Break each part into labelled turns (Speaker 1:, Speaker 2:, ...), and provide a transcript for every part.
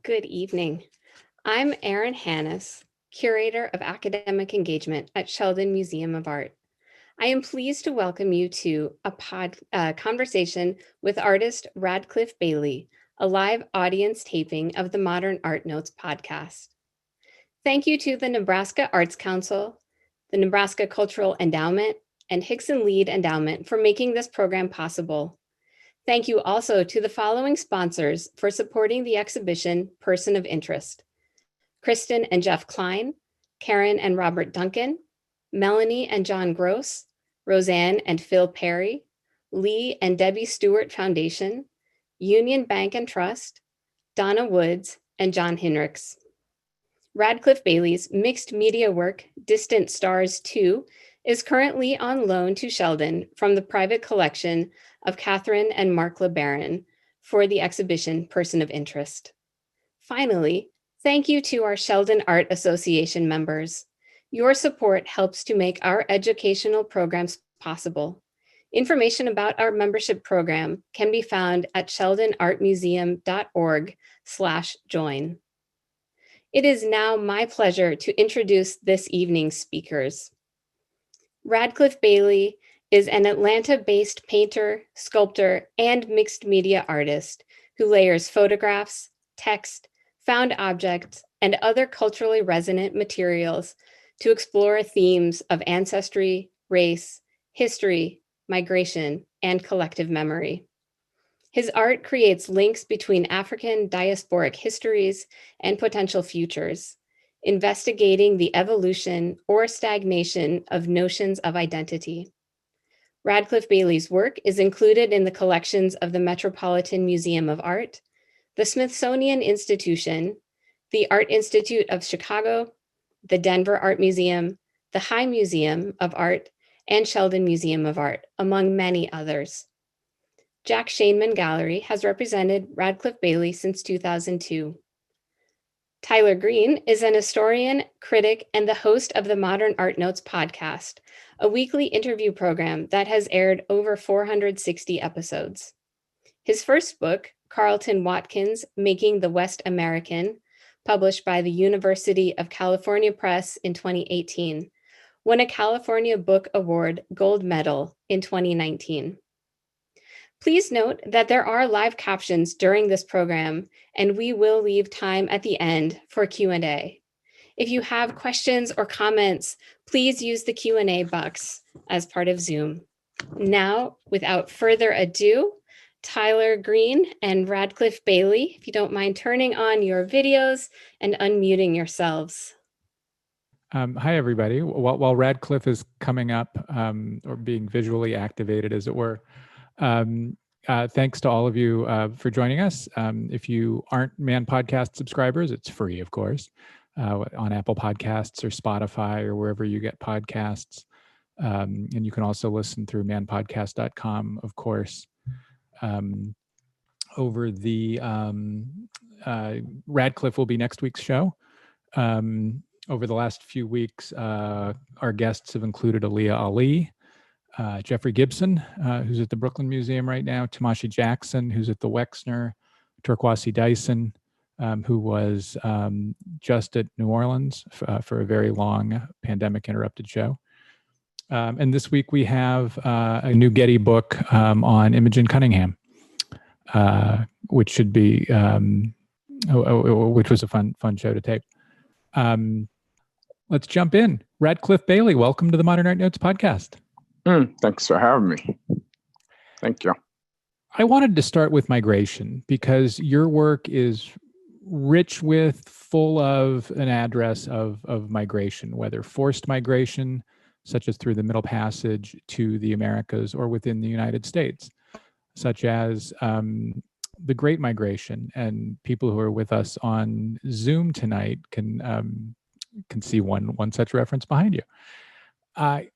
Speaker 1: Good evening. I'm Erin Hannes, Curator of Academic Engagement at Sheldon Museum of Art. I am pleased to welcome you to a conversation with artist Radcliffe Bailey, a live audience taping of the Modern Art Notes podcast. Thank you to the Nebraska Arts Council, the Nebraska Cultural Endowment, and Hickson Lied Endowment for making this program possible. Thank you also to the following sponsors for supporting the exhibition Person of Interest: Kristen and Jeff Klein, Karen and Robert Duncan, Melanie and John Gross, Roseanne and Phil Perry, Lee and Debbie Stewart Foundation, Union Bank and Trust, Donna Woods, and John Hinrichs. Radcliffe Bailey's mixed media work, Distant Stars 2, is currently on loan to Sheldon from the private collection of Catherine and Mark LeBaron for the exhibition Person of Interest. Finally, thank you to our Sheldon Art Association members. Your support helps to make our educational programs possible. Information about our membership program can be found at sheldonartmuseum.org/join. It is now my pleasure to introduce this evening's speakers. Radcliffe Bailey is an Atlanta-based painter, sculptor, and mixed media artist who layers photographs, text, found objects, and other culturally resonant materials to explore themes of ancestry, race, history, migration, and collective memory. His art creates links between African diasporic histories and potential futures, investigating the evolution or stagnation of notions of identity. Radcliffe Bailey's work is included in the collections of the Metropolitan Museum of Art, the Smithsonian Institution, the Art Institute of Chicago, the Denver Art Museum, the High Museum of Art, and Sheldon Museum of Art, among many others. Jack Shainman Gallery has represented Radcliffe Bailey since 2002. Tyler Green is an historian, critic, and the host of the Modern Art Notes podcast, a weekly interview program that has aired over 460 episodes. His first book, Carlton Watkins, Making the West American, published by the University of California Press in 2018, won a California Book Award Gold Medal in 2019. Please note that there are live captions during this program, and we will leave time at the end for Q&A. If you have questions or comments, please use the Q&A box as part of Zoom. Now, without further ado, Tyler Green and Radcliffe Bailey, if you don't mind turning on your videos and unmuting yourselves.
Speaker 2: Hi, everybody. While Radcliffe is coming up or being visually activated, as it were, thanks to all of you for joining us. If you aren't Man Podcast subscribers, it's free, of course, on Apple Podcasts or Spotify or wherever you get podcasts. And you can also listen through manpodcast.com, of course. Over the Radcliffe will be next week's show. Over the last few weeks, our guests have included Aaliyah Ali, Jeffrey Gibson, who's at the Brooklyn Museum right now, Tamashi Jackson, who's at the Wexner, Torkwasi Dyson, who was just at New Orleans for a very long pandemic-interrupted show. And this week we have a new Getty book on Imogen Cunningham, which should be, which was a fun show to tape. Let's jump in. Radcliffe Bailey, welcome to the Modern Art Notes podcast.
Speaker 3: Thanks for having me. Thank you.
Speaker 2: I wanted to start with migration because your work is rich with, full of an address of migration, whether forced migration, such as through the Middle Passage to the Americas, or within the United States, such as the Great Migration. And people who are with us on Zoom tonight can see one such reference behind you. I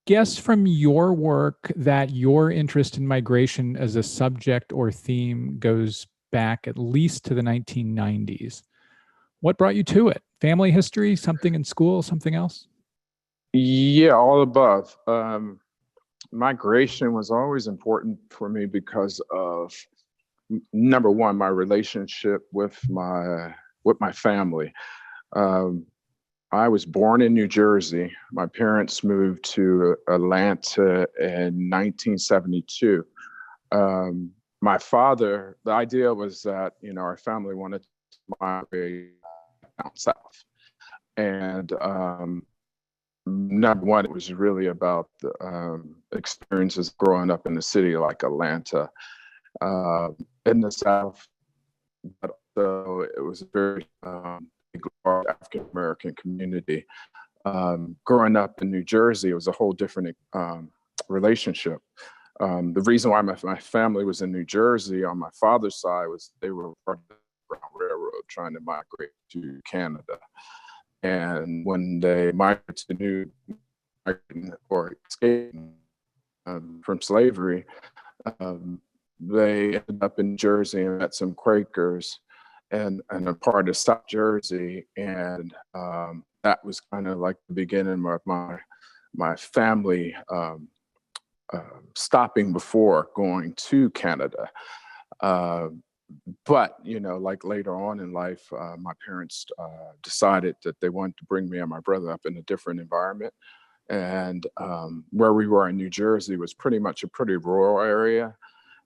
Speaker 2: guess from your work that your interest in migration as a subject or theme goes back at least to the 1990s. What brought you to it? Family history, something in school, something else?
Speaker 3: Yeah, all above. Migration was always important for me because of number one, my relationship with my family. Um, I was born in New Jersey. My parents moved to Atlanta in 1972. My father, the idea was that, our family wanted to migrate down south. And number one, it was really about the experiences growing up in a city like Atlanta, in the South, but also it was a very big, large African American community. Growing up in New Jersey, it was a whole different relationship. The reason why my family was in New Jersey on my father's side was they were part of the Underground Railroad trying to migrate to Canada. And when they migrated to New or escaping from slavery, they ended up in Jersey and met some Quakers and a part of South Jersey. And that was kind of like the beginning of my family stopping before going to Canada. But, like later on in life, my parents decided that they wanted to bring me and my brother up in a different environment. And where we were in New Jersey was pretty much a pretty rural area.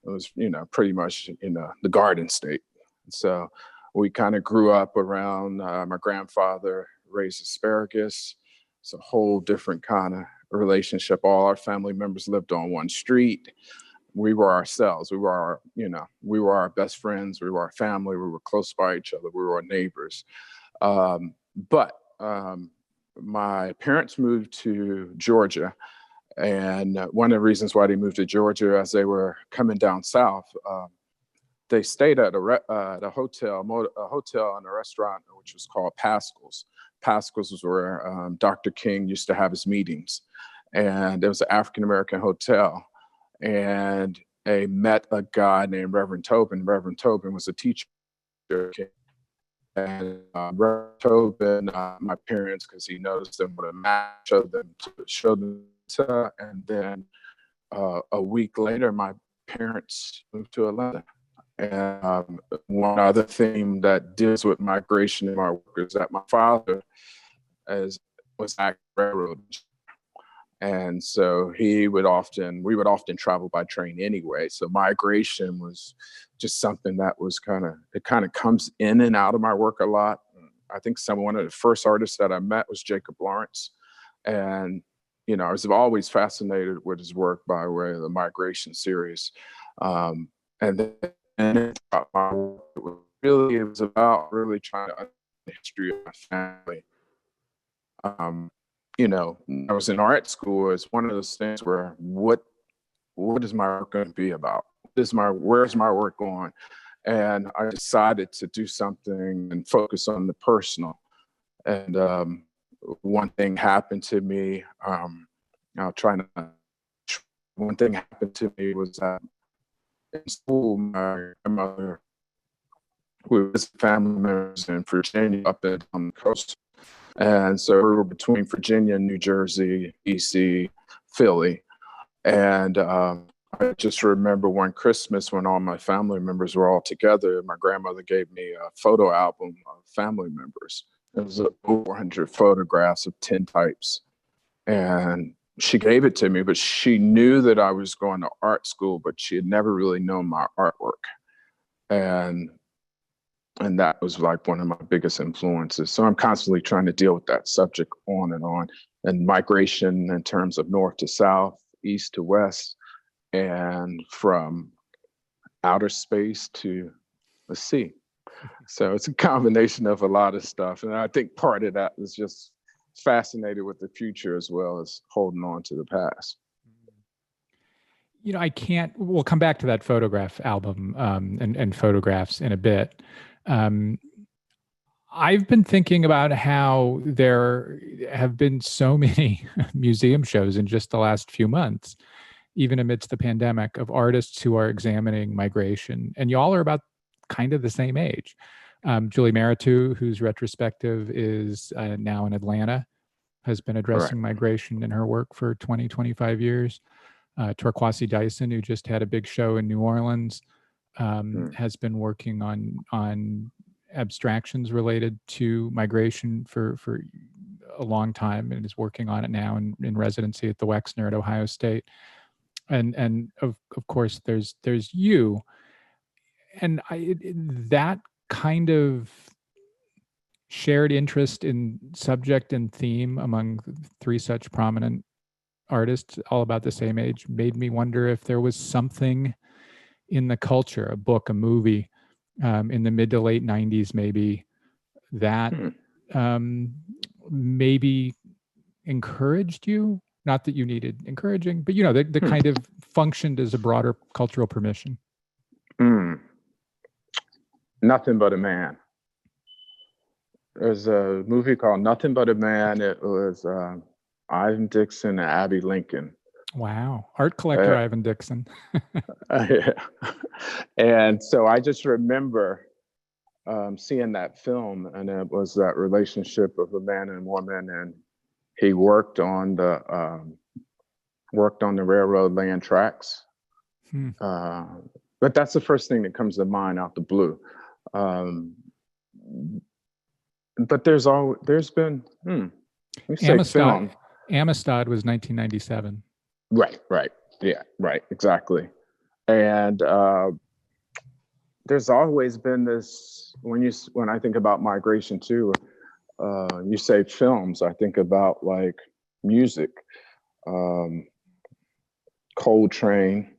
Speaker 3: It was, pretty much, the Garden State. So we kind of grew up around my grandfather raised asparagus. It's a whole different kind of relationship. All our family members lived on one street. We were ourselves. We were our best friends. We were our family. We were close by each other. We were our neighbors. But my parents moved to Georgia. And one of the reasons why they moved to Georgia, as they were coming down south, they stayed at a hotel and a restaurant, which was called Pascal's. Pascal's was where Dr. King used to have his meetings. And it was an African-American hotel. And they met a guy named Reverend Tobin. Reverend Tobin was a teacher. And Reverend Tobin, my parents, because he noticed them with a map, showed them to, and then a week later, my parents moved to Atlanta. And one other theme that deals with migration in my work is that my father was active railroad. And so we would often travel by train anyway. So migration was just something that was kind of comes in and out of my work a lot. I think one of the first artists that I met was Jacob Lawrence. And, I was always fascinated with his work by way of the migration series. And then it was about really trying to understand the history of my family. I was in art school. It's one of those things where what is my work going to be about? Where's my work going? And I decided to do something and focus on the personal. And one thing happened to me. One thing happened to me was that in school, my grandmother, we were family members in Virginia up and on the coast. And so we were between Virginia, New Jersey, DC, Philly. And I just remember one Christmas when all my family members were all together, my grandmother gave me a photo album of family members. It was over 400 photographs of 10 types. And she gave it to me, but she knew that I was going to art school, but she had never really known my artwork. And that was like one of my biggest influences. So I'm constantly trying to deal with that subject on, and migration in terms of north to south, east to west, and from outer space to the sea. So it's a combination of a lot of stuff. And I think part of that is just fascinated with the future as well as holding on to the past.
Speaker 2: We'll come back to that photograph album and photographs in a bit. I've been thinking about how there have been so many museum shows in just the last few months, even amidst the pandemic, of artists who are examining migration. And y'all are about kind of the same age. Julie Meritou, whose retrospective is now in Atlanta, has been addressing migration in her work for 20, 25 years. Torkwasi Dyson, who just had a big show in New Orleans. has been working on abstractions related to migration for a long time, and is working on it now in residency at the Wexner at Ohio State. And of course there's you, and that kind of shared interest in subject and theme among three such prominent artists, all about the same age, made me wonder if there was something in the culture, a book, a movie, in the mid to late 90s, maybe, that maybe encouraged you. Not that you needed encouraging, but the kind of functioned as a broader cultural permission.
Speaker 3: Nothing But a Man. There's a movie called Nothing But a Man. It was Ivan Dixon and Abby Lincoln.
Speaker 2: Wow. Art collector Ivan Dixon.
Speaker 3: And so I just remember seeing that film, and it was that relationship of a man and woman, and he worked on the railroad, laying tracks. But that's the first thing that comes to mind out the blue. But there's been
Speaker 2: Amistad was 1997.
Speaker 3: Right. Yeah, right, exactly. And there's always been this, when I think about migration too, you say films, I think about like music, Coltrane,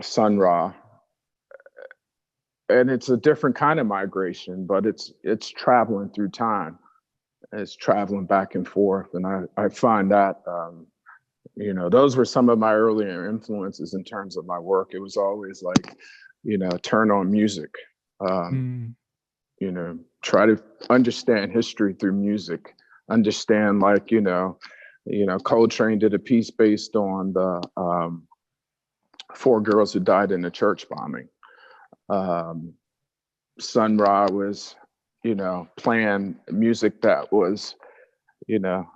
Speaker 3: Sun Ra. And it's a different kind of migration, but it's traveling through time. It's traveling back and forth. And I find that, those were some of my earlier influences in terms of my work. It was always like, turn on music, try to understand history through music, understand like, Coltrane did a piece based on the 4 girls who died in a church bombing. Sun Ra was, playing music that was,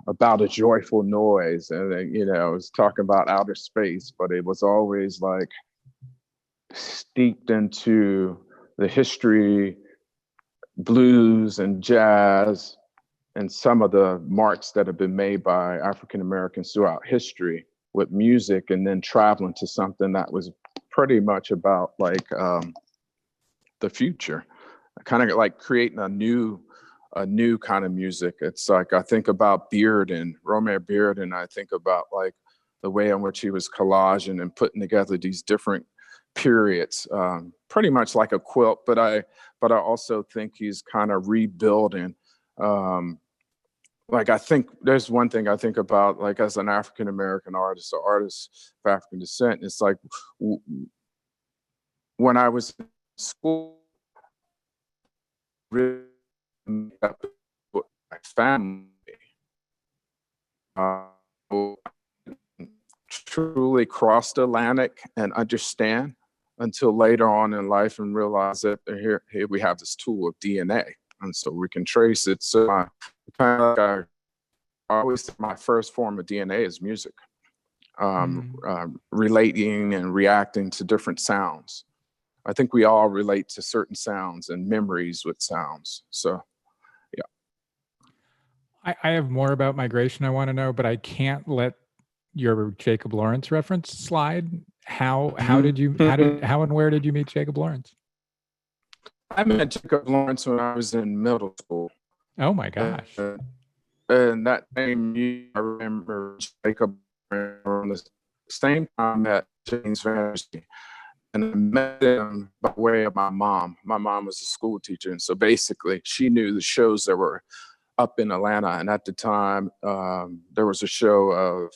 Speaker 3: about a joyful noise, and it was talking about outer space, but it was always like steeped into the history, blues and jazz, and some of the marks that have been made by African Americans throughout history with music, and then traveling to something that was pretty much about like the future, kind of like creating a new kind of music. It's like, I think about Bearden, Romare Bearden, I think about like the way in which he was collaging and putting together these different periods, pretty much like a quilt, but I also think he's kind of rebuilding. Like, I think there's one thing I think about, like, as an African American artist or artist of African descent, it's like when I was in school, really up with my family, truly cross the Atlantic and understand until later on in life, and realize that here we have this tool of DNA, and so we can trace it. So I always think my first form of DNA is music, relating and reacting to different sounds. I think we all relate to certain sounds and memories with sounds. So, yeah.
Speaker 2: I have more about migration I want to know, but I can't let your Jacob Lawrence reference slide. How and where did you meet Jacob Lawrence?
Speaker 3: I met Jacob Lawrence when I was in middle school.
Speaker 2: Oh my gosh.
Speaker 3: And that same year, I remember Jacob around the same time that James Vandersty. And I met him by way of my mom. My mom was a school teacher. And so basically she knew the shows that were up in Atlanta. And at the time, there was a show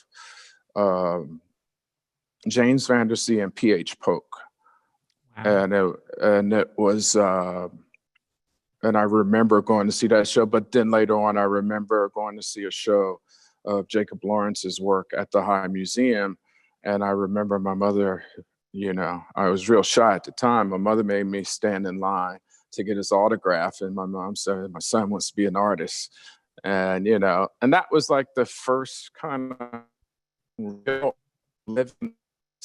Speaker 3: of James Vandersty and P.H. Polk. Wow. And it was, and I remember going to see that show. But then later on, I remember going to see a show of Jacob Lawrence's work at the High Museum. And I remember my mother, I was real shy at the time. My mother made me stand in line to get his autograph. And my mom said, my son wants to be an artist. And, and that was like the first kind of real living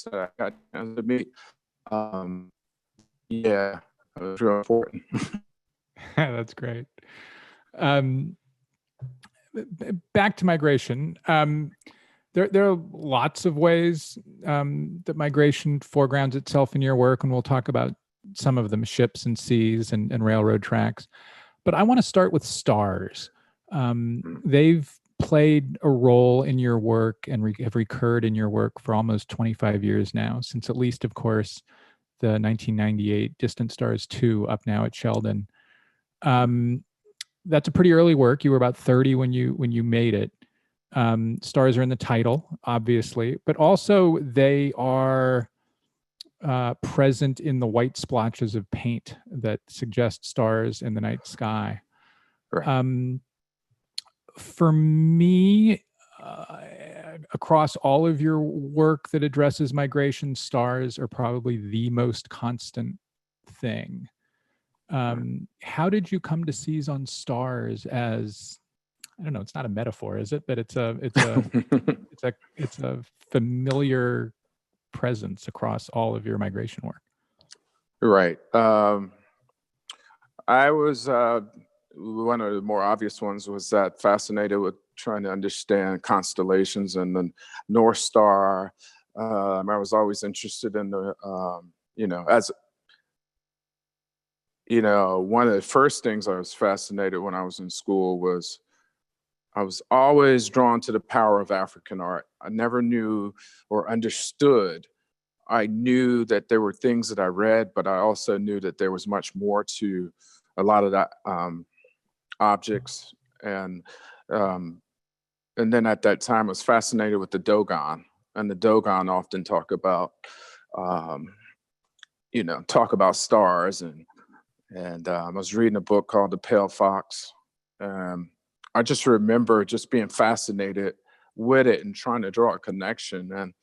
Speaker 3: that I got to meet. Yeah, it was real important.
Speaker 2: That's great. Um, Back to migration. There are lots of ways that migration foregrounds itself in your work, and we'll talk about some of them: ships and seas and railroad tracks. But I want to start with stars. They've played a role in your work and have recurred in your work for almost 25 years now, since at least, of course, the 1998 Distant Stars 2 up now at Sheldon. That's a pretty early work. You were about 30 when you made it. Stars are in the title, obviously, but also they are present in the white splotches of paint that suggest stars in the night sky.
Speaker 3: Right.
Speaker 2: For me, across all of your work that addresses migration, stars are probably the most constant thing. How did you come to seize on stars as, I don't know, it's not a metaphor, is it? But it's a familiar presence across all of your migration work.
Speaker 3: Right. I was one of the more obvious ones was that fascinated with trying to understand constellations and the North Star. I was always interested in the, as one of the first things I was fascinated when I was in school was I was always drawn to the power of African art. I never knew or understood. I knew that there were things that I read, but I also knew that there was much more to a lot of that objects. And then at that time, I was fascinated with the Dogon, and the Dogon often talk about stars. And I was reading a book called The Pale Fox. I just remember just being fascinated with it and trying to draw a connection. And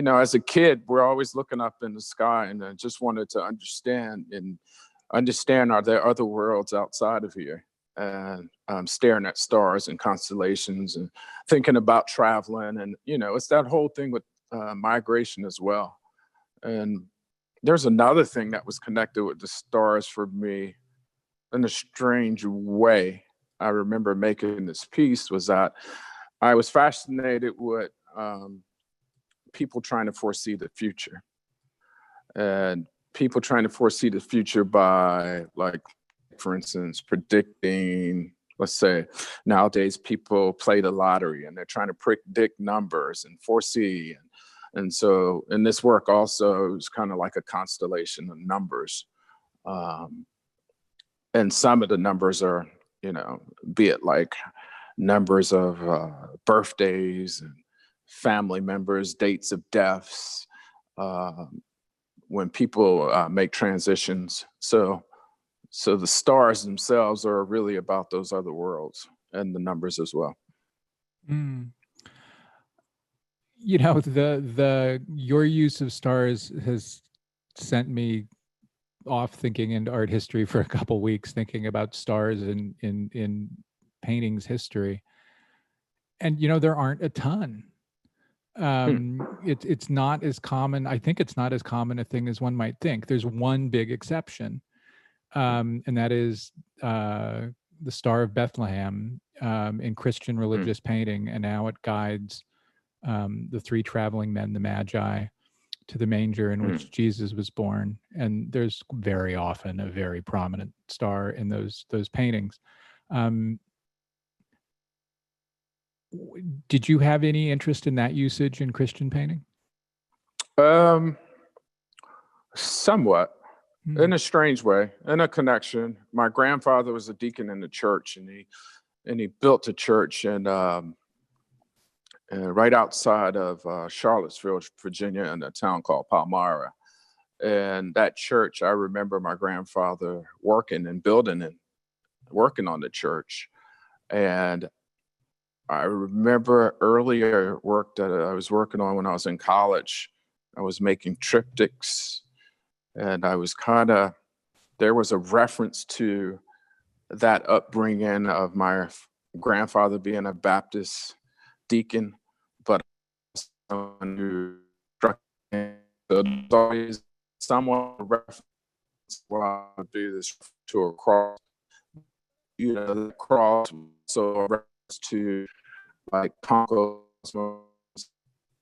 Speaker 3: as a kid, we're always looking up in the sky, and I just wanted to understand are there other worlds outside of here? And staring at stars and constellations and thinking about traveling. And, it's that whole thing with migration as well. And there's another thing that was connected with the stars for me in a strange way. I remember making this piece was that I was fascinated with people trying to foresee the future, and people trying to foresee the future by, like, for instance, predicting, let's say nowadays people play the lottery and they're trying to predict numbers and foresee. And so in this work also, it was kind of like a constellation of numbers. And some of the numbers are, be it like numbers of birthdays and family members, dates of deaths, when people make transitions. So the stars themselves are really about those other worlds, and the numbers as well.
Speaker 2: Your use of stars has sent me off thinking into art history for a couple weeks, thinking about stars in paintings history. And there aren't a ton. It's not as common. I think it's not as common a thing as one might think. There's one big exception, and that is the Star of Bethlehem in Christian religious painting, and now it guides the three traveling men, the Magi, to the manger in which Jesus was born. And there's very often a very prominent star in those paintings. Did you have any interest in that usage in Christian painting?
Speaker 3: Somewhat, in a strange way, in a connection. My grandfather was a deacon in the church, and he built a church right outside of Charlottesville, Virginia, in a town called Palmyra. And that church, I remember my grandfather working and building and working on the church. And I remember earlier work that I was working on when I was in college. I was making triptychs, and I was there was a reference to that upbringing of my grandfather being a Baptist deacon, but someone who struck me. So there's always someone reference well, would be this to a cross. The cross, so a reference to like Congo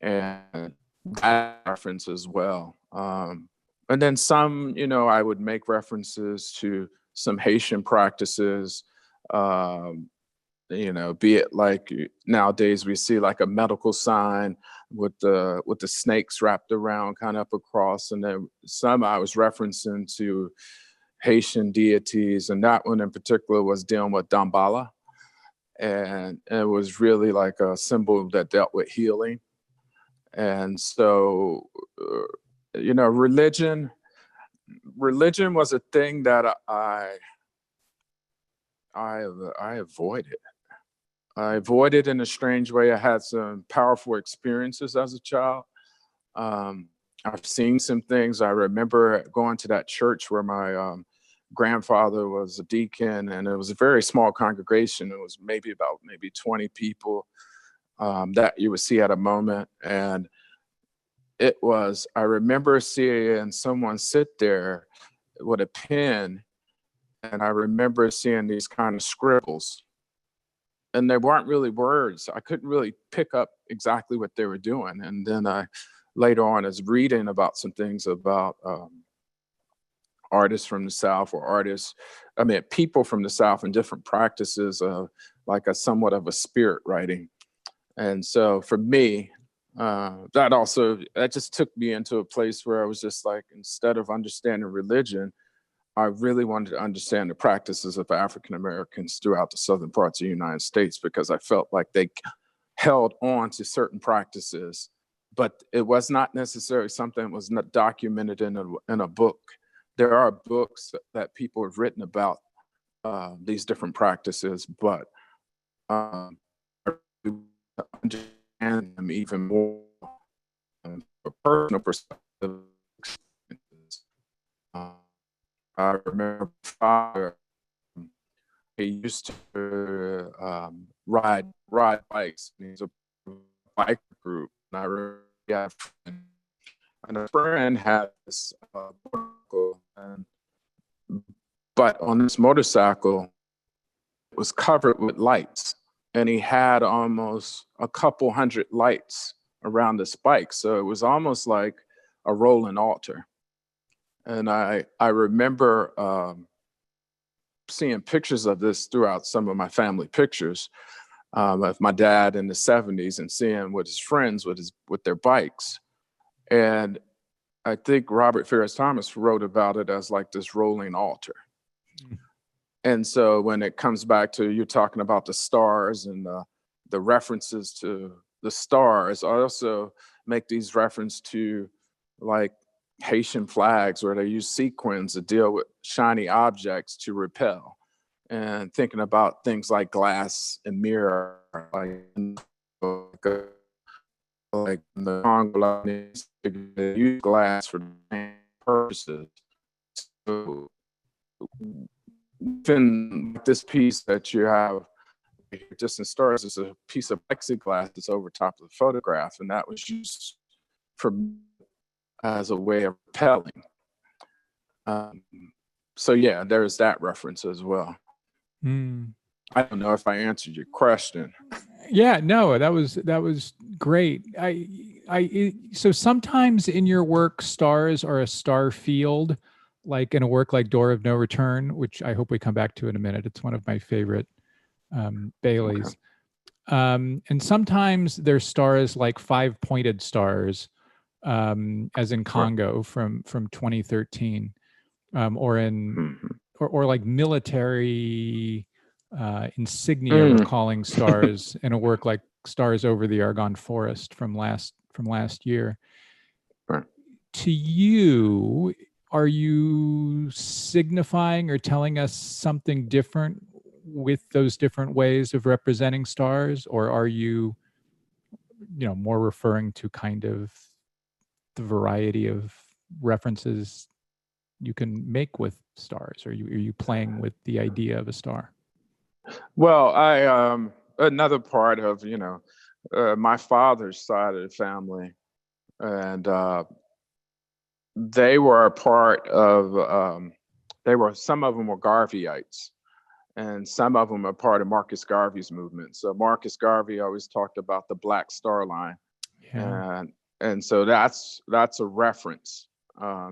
Speaker 3: and that reference as well. And then some, I would make references to some Haitian practices, be it like nowadays we see like a medical sign with the snakes wrapped around kind of up across, and then some I was referencing to Haitian deities, and that one in particular was dealing with Dambala, and it was really like a symbol that dealt with healing. And so, religion was a thing that I avoided. I avoided in a strange way. I had some powerful experiences as a child. I've seen some things. I remember going to that church where my grandfather was a deacon, and it was a very small congregation. It was maybe 20 people that you would see at a moment. And I remember seeing someone sit there with a pen, and I remember seeing these kind of scribbles, and they weren't really words. I couldn't really pick up exactly what they were doing. And then later on, I was reading about some things about artists from the South, or people from the South, and different practices of like a somewhat of a spirit writing. And so for me, that just took me into a place where I was just like, instead of understanding religion, I really wanted to understand the practices of African Americans throughout the southern parts of the United States, because I felt like they held on to certain practices, but it was not necessarily something that was not documented in a book. There are books that people have written about these different practices, but understand them even more from a personal perspective. I remember my father, he used to ride bikes. He's a bike group. And I remember he had a friend, and a friend had this motorcycle, but on this motorcycle, it was covered with lights, and he had almost a couple hundred lights around this bike. So it was almost like a rolling altar. And I remember seeing pictures of this throughout some of my family pictures of my dad in the 70s, and seeing with his friends with their bikes. And I think Robert Farris Thomas wrote about it as like this rolling altar. Mm. And so when it comes back to you talking about the stars and the references to the stars, I also make these references to like Haitian flags, where they use sequins to deal with shiny objects to repel, and thinking about things like glass and mirror, like the Congolese, they use glass for the same purposes. So even this piece that you have just in stars is a piece of plexiglass that's over top of the photograph, and that was used as a way of repelling. So yeah, there's that reference as well. Mm. I don't know if I answered your question.
Speaker 2: Yeah, no, that was great. So sometimes in your work, stars are a star field, like in a work like Door of No Return, which I hope we come back to in a minute. It's one of my favorite Baileys. Okay. And sometimes there's stars like five-pointed stars, as in Congo from 2013, or in or like military insignia recalling stars in a work like Stars Over the Argonne Forest from last year. Right. To you, are you signifying or telling us something different with those different ways of representing stars, or are you more referring to kind of the variety of references you can make with stars? Are you playing with the idea of a star?
Speaker 3: Well, I another part of my father's side of the family, and they were a part of, some of them were Garveyites, and some of them are part of Marcus Garvey's movement. So Marcus Garvey always talked about the Black Star Line,
Speaker 2: Yeah.
Speaker 3: and so that's a reference.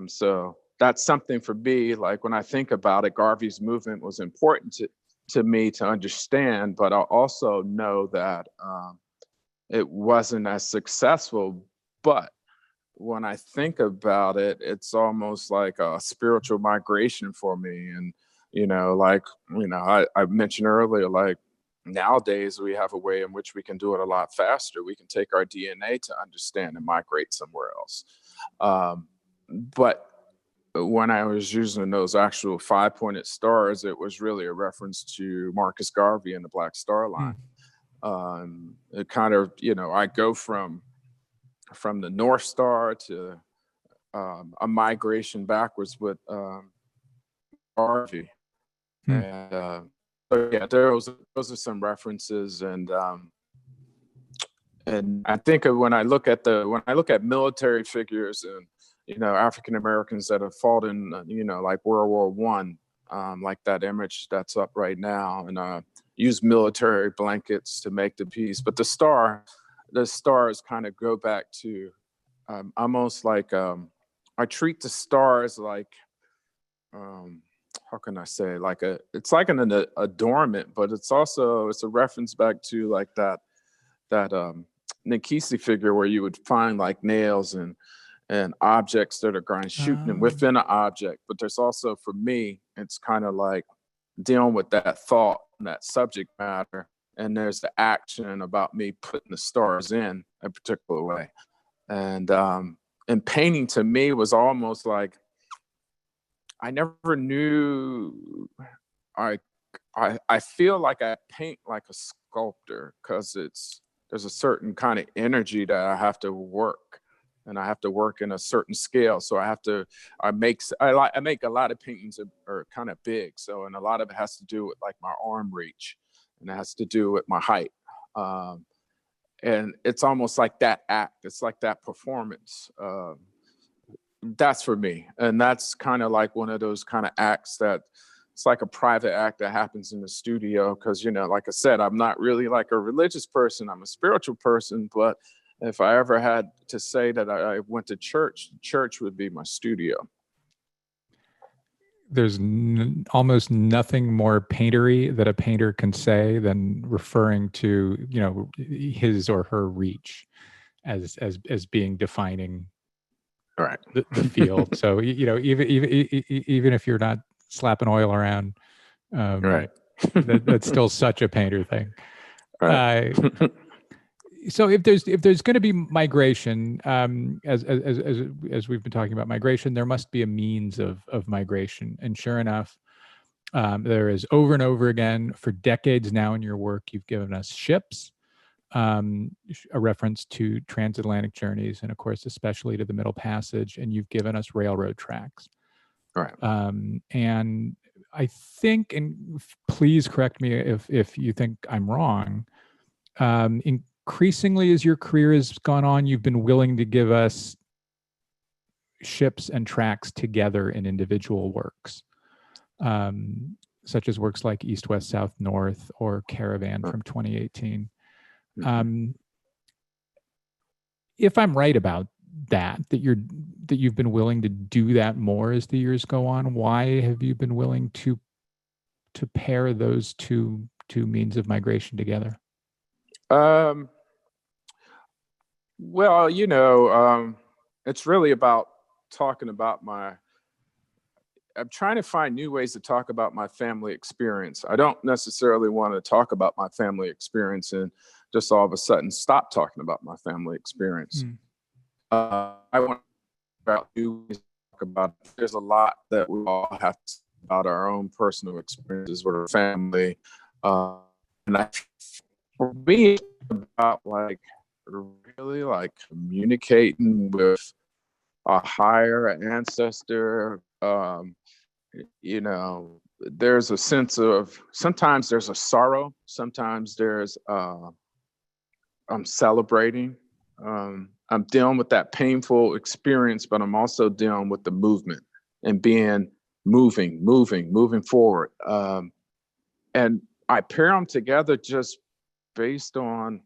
Speaker 3: So that's something for me. Like when I think about it, Garvey's movement was important to me to understand, but I also know that it wasn't as successful. But when I think about it, it's almost like a spiritual migration for me. And, I mentioned earlier, like nowadays we have a way in which we can do it a lot faster. We can take our DNA to understand and migrate somewhere else. But when I was using those actual 5-pointed stars, it was really a reference to Marcus Garvey and the Black Star Line. It kind of, I go from the North Star to a migration backwards with Garvey. And so yeah, those are some references, and I think of when I look at military figures and African Americans that have fought in like World War One, like that image that's up right now, and use military blankets to make the peace. But the stars kind of go back to almost like I treat the stars like how can I say, it's like an adornment, but it's a reference back to like that Nikisi figure where you would find like nails and objects that are going shooting within an object. But there's also, for me, it's kind of like dealing with that thought and that subject matter. And there's the action about me putting the stars in a particular way. And painting to me was almost like, I never knew, I feel like I paint like a sculptor, because there's a certain kind of energy that I have to work, and I have to work in a certain scale. So I make a lot of paintings are kind of big. So, and a lot of it has to do with like my arm reach, and it has to do with my height. And it's almost like that act. It's like that performance. That's for me. And that's kind of like one of those kind of acts that it's like a private act that happens in the studio. Because, like I said, I'm not really like a religious person. I'm a spiritual person. But if I ever had to say that I went to church, church would be my studio.
Speaker 2: There's almost nothing more paintery that a painter can say than referring to, his or her reach as being defining
Speaker 3: right
Speaker 2: the field. So even if you're not slapping oil around,
Speaker 3: right,
Speaker 2: that's still such a painter thing.
Speaker 3: Right.
Speaker 2: So if there's going to be migration, as we've been talking about migration, there must be a means of migration. And sure enough, there is, over and over again for decades now in your work, you've given us ships, a reference to transatlantic journeys, and of course, especially to the Middle Passage, and you've given us railroad tracks.
Speaker 3: Right.
Speaker 2: And I think, and please correct me if you think I'm wrong, increasingly as your career has gone on, you've been willing to give us ships and tracks together in individual works, such as works like East, West, South, North, or Caravan from 2018. If I'm right about that you've been willing to do that more as the years go on, why have you been willing to pair those two means of migration together?
Speaker 3: Well, it's really about talking about I'm trying to find new ways to talk about my family experience. I don't necessarily want to talk about my family experience and just all of a sudden stop talking about my family experience. I want to about new ways to talk about it. There's a lot that we all have to say about our own personal experiences with our family. And for me, it's about like really like communicating with a higher ancestor. There's a sense of, sometimes there's a sorrow, sometimes there's I'm celebrating. I'm dealing with that painful experience, but I'm also dealing with the movement and moving forward. And I pair them together just based on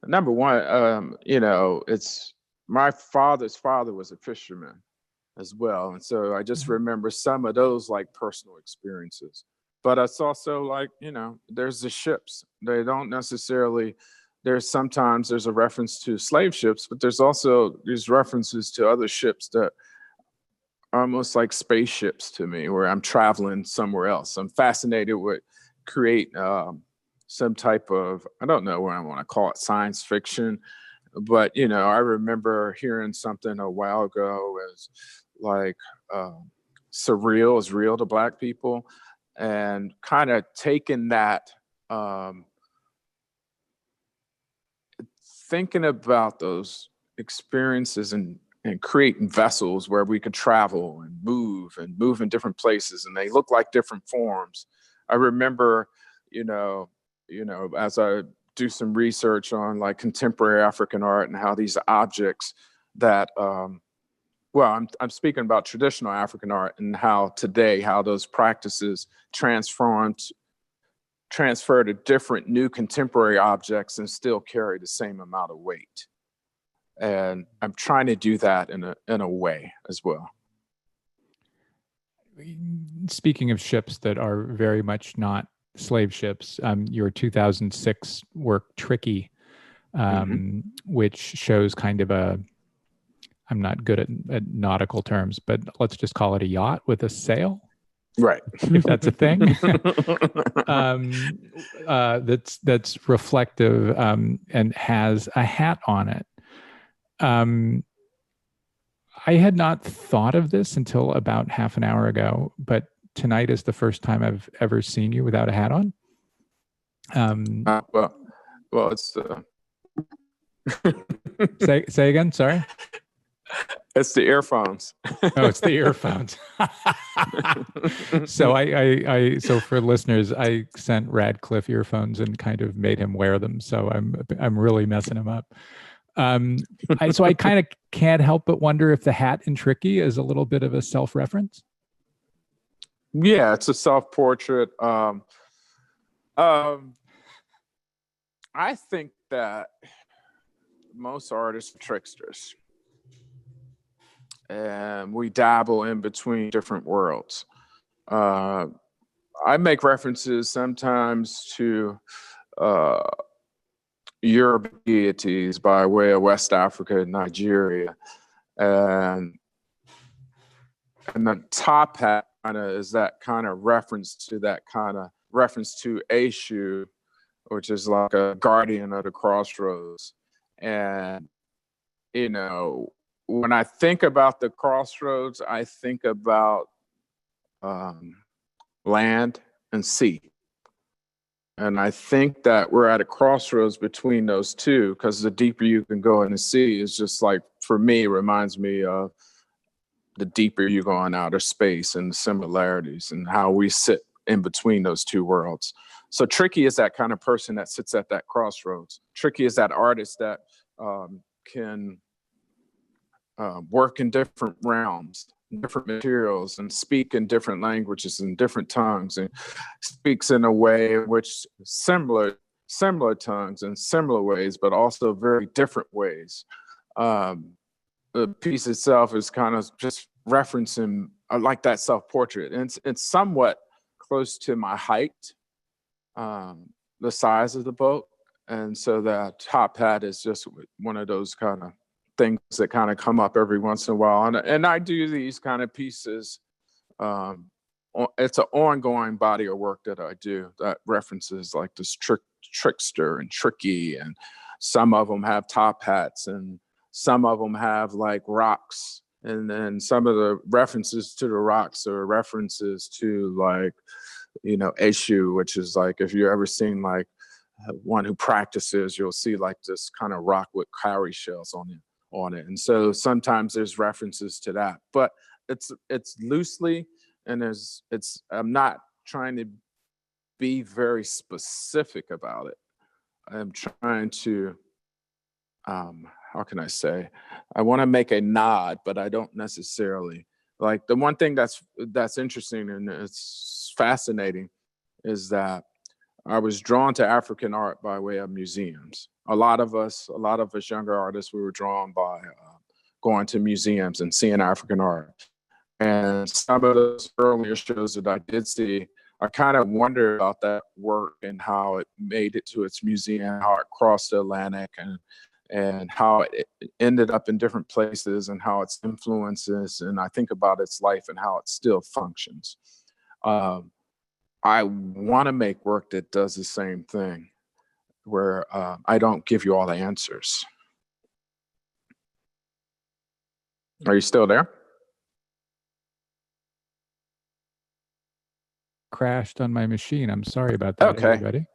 Speaker 3: number one, it's my father's father was a fisherman as well. And so I just remember some of those like personal experiences. But it's also like, there's the ships. They don't necessarily, there's a reference to slave ships, but there's also these references to other ships that are almost like spaceships to me, where I'm traveling somewhere else. I'm fascinated with create some type of, I don't know what I want to call it, science fiction. But, I remember hearing something a while ago as like surreal is real to Black people, and kind of taking that, thinking about those experiences and creating vessels where we could travel and move in different places, and they look like different forms. I remember, as I do some research on like contemporary African art and how these objects that, I'm speaking about traditional African art and how those practices transfer to different new contemporary objects and still carry the same amount of weight. And I'm trying to do that in a way as well.
Speaker 2: Speaking of ships that are very much not slave ships, your 2006 work Tricky, which shows kind of I'm not good at nautical terms, but let's just call it a yacht with a sail.
Speaker 3: Right.
Speaker 2: If that's a thing. That's reflective and has a hat on it. I had not thought of this until about half an hour ago, but tonight is the first time I've ever seen you without a hat on.
Speaker 3: Well, it's
Speaker 2: say again. Sorry.
Speaker 3: It's the earphones.
Speaker 2: Oh, it's the earphones. So so for listeners, I sent Radcliffe earphones and kind of made him wear them. So I'm really messing him up. So I kind of can't help but wonder if the hat in Tricky is a little bit of a self-reference.
Speaker 3: Yeah, it's a self-portrait. I think that most artists are tricksters, and we dabble in between different worlds. I make references sometimes to European deities by way of West Africa and Nigeria, and the top hat kind of is that kind of reference to Eshu, which is like a guardian of the crossroads. And when I think about the crossroads, I think about land and sea. And I think that we're at a crossroads between those two, because the deeper you can go in the sea is just like, for me, reminds me of the deeper you go in outer space and the similarities and how we sit in between those two worlds. So Tricky is that kind of person that sits at that crossroads. Tricky is that artist that can work in different realms, different materials, and speak in different languages and different tongues, and speaks in a way in which similar tongues in similar ways, but also very different ways. The piece itself is kind of just referencing, I like that self-portrait, and it's somewhat close to my height, the size of the boat, and so that top hat is just one of those kind of things that kind of come up every once in a while. And I do these kind of pieces. It's an ongoing body of work that I do that references like this trickster and Tricky, and some of them have top hats and some of them have like rocks. And then some of the references to the rocks are references to like, Eshu, which is like, if you've ever seen like one who practices, you'll see like this kind of rock with cowrie shells on it. And so sometimes there's references to that, but it's loosely, and I'm not trying to be very specific about it. I'm trying to how can I say? I want to make a nod, but I don't necessarily. Like the one thing that's interesting and it's fascinating is that I was drawn to African art by way of museums. A lot of us younger artists, we were drawn by going to museums and seeing African art. And some of those earlier shows that I did see, I kind of wondered about that work and how it made it to its museum, how it crossed the Atlantic, and how it ended up in different places and how its influences. And I think about its life and how it still functions. Um, I want to make work that does the same thing, where I don't give you all the answers. Are you still there?
Speaker 2: Crashed on my machine. I'm sorry about that,
Speaker 3: Okay.
Speaker 2: everybody.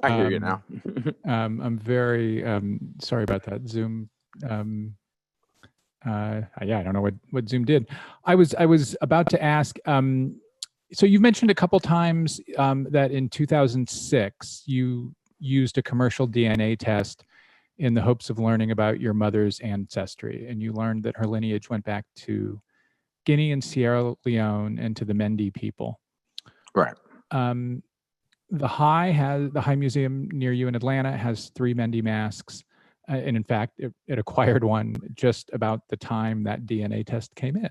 Speaker 3: I hear you now.
Speaker 2: I'm very sorry about that. Zoom. Yeah, I don't know what Zoom did. I was about to ask. So you mentioned a couple times that in 2006 you used a commercial DNA test in the hopes of learning about your mother's ancestry, and you learned that her lineage went back to Guinea and Sierra Leone and to the Mende people.
Speaker 3: Right.
Speaker 2: The High Museum near you in Atlanta has 3 Mende masks. And in fact, it acquired one just about the time that DNA test came in.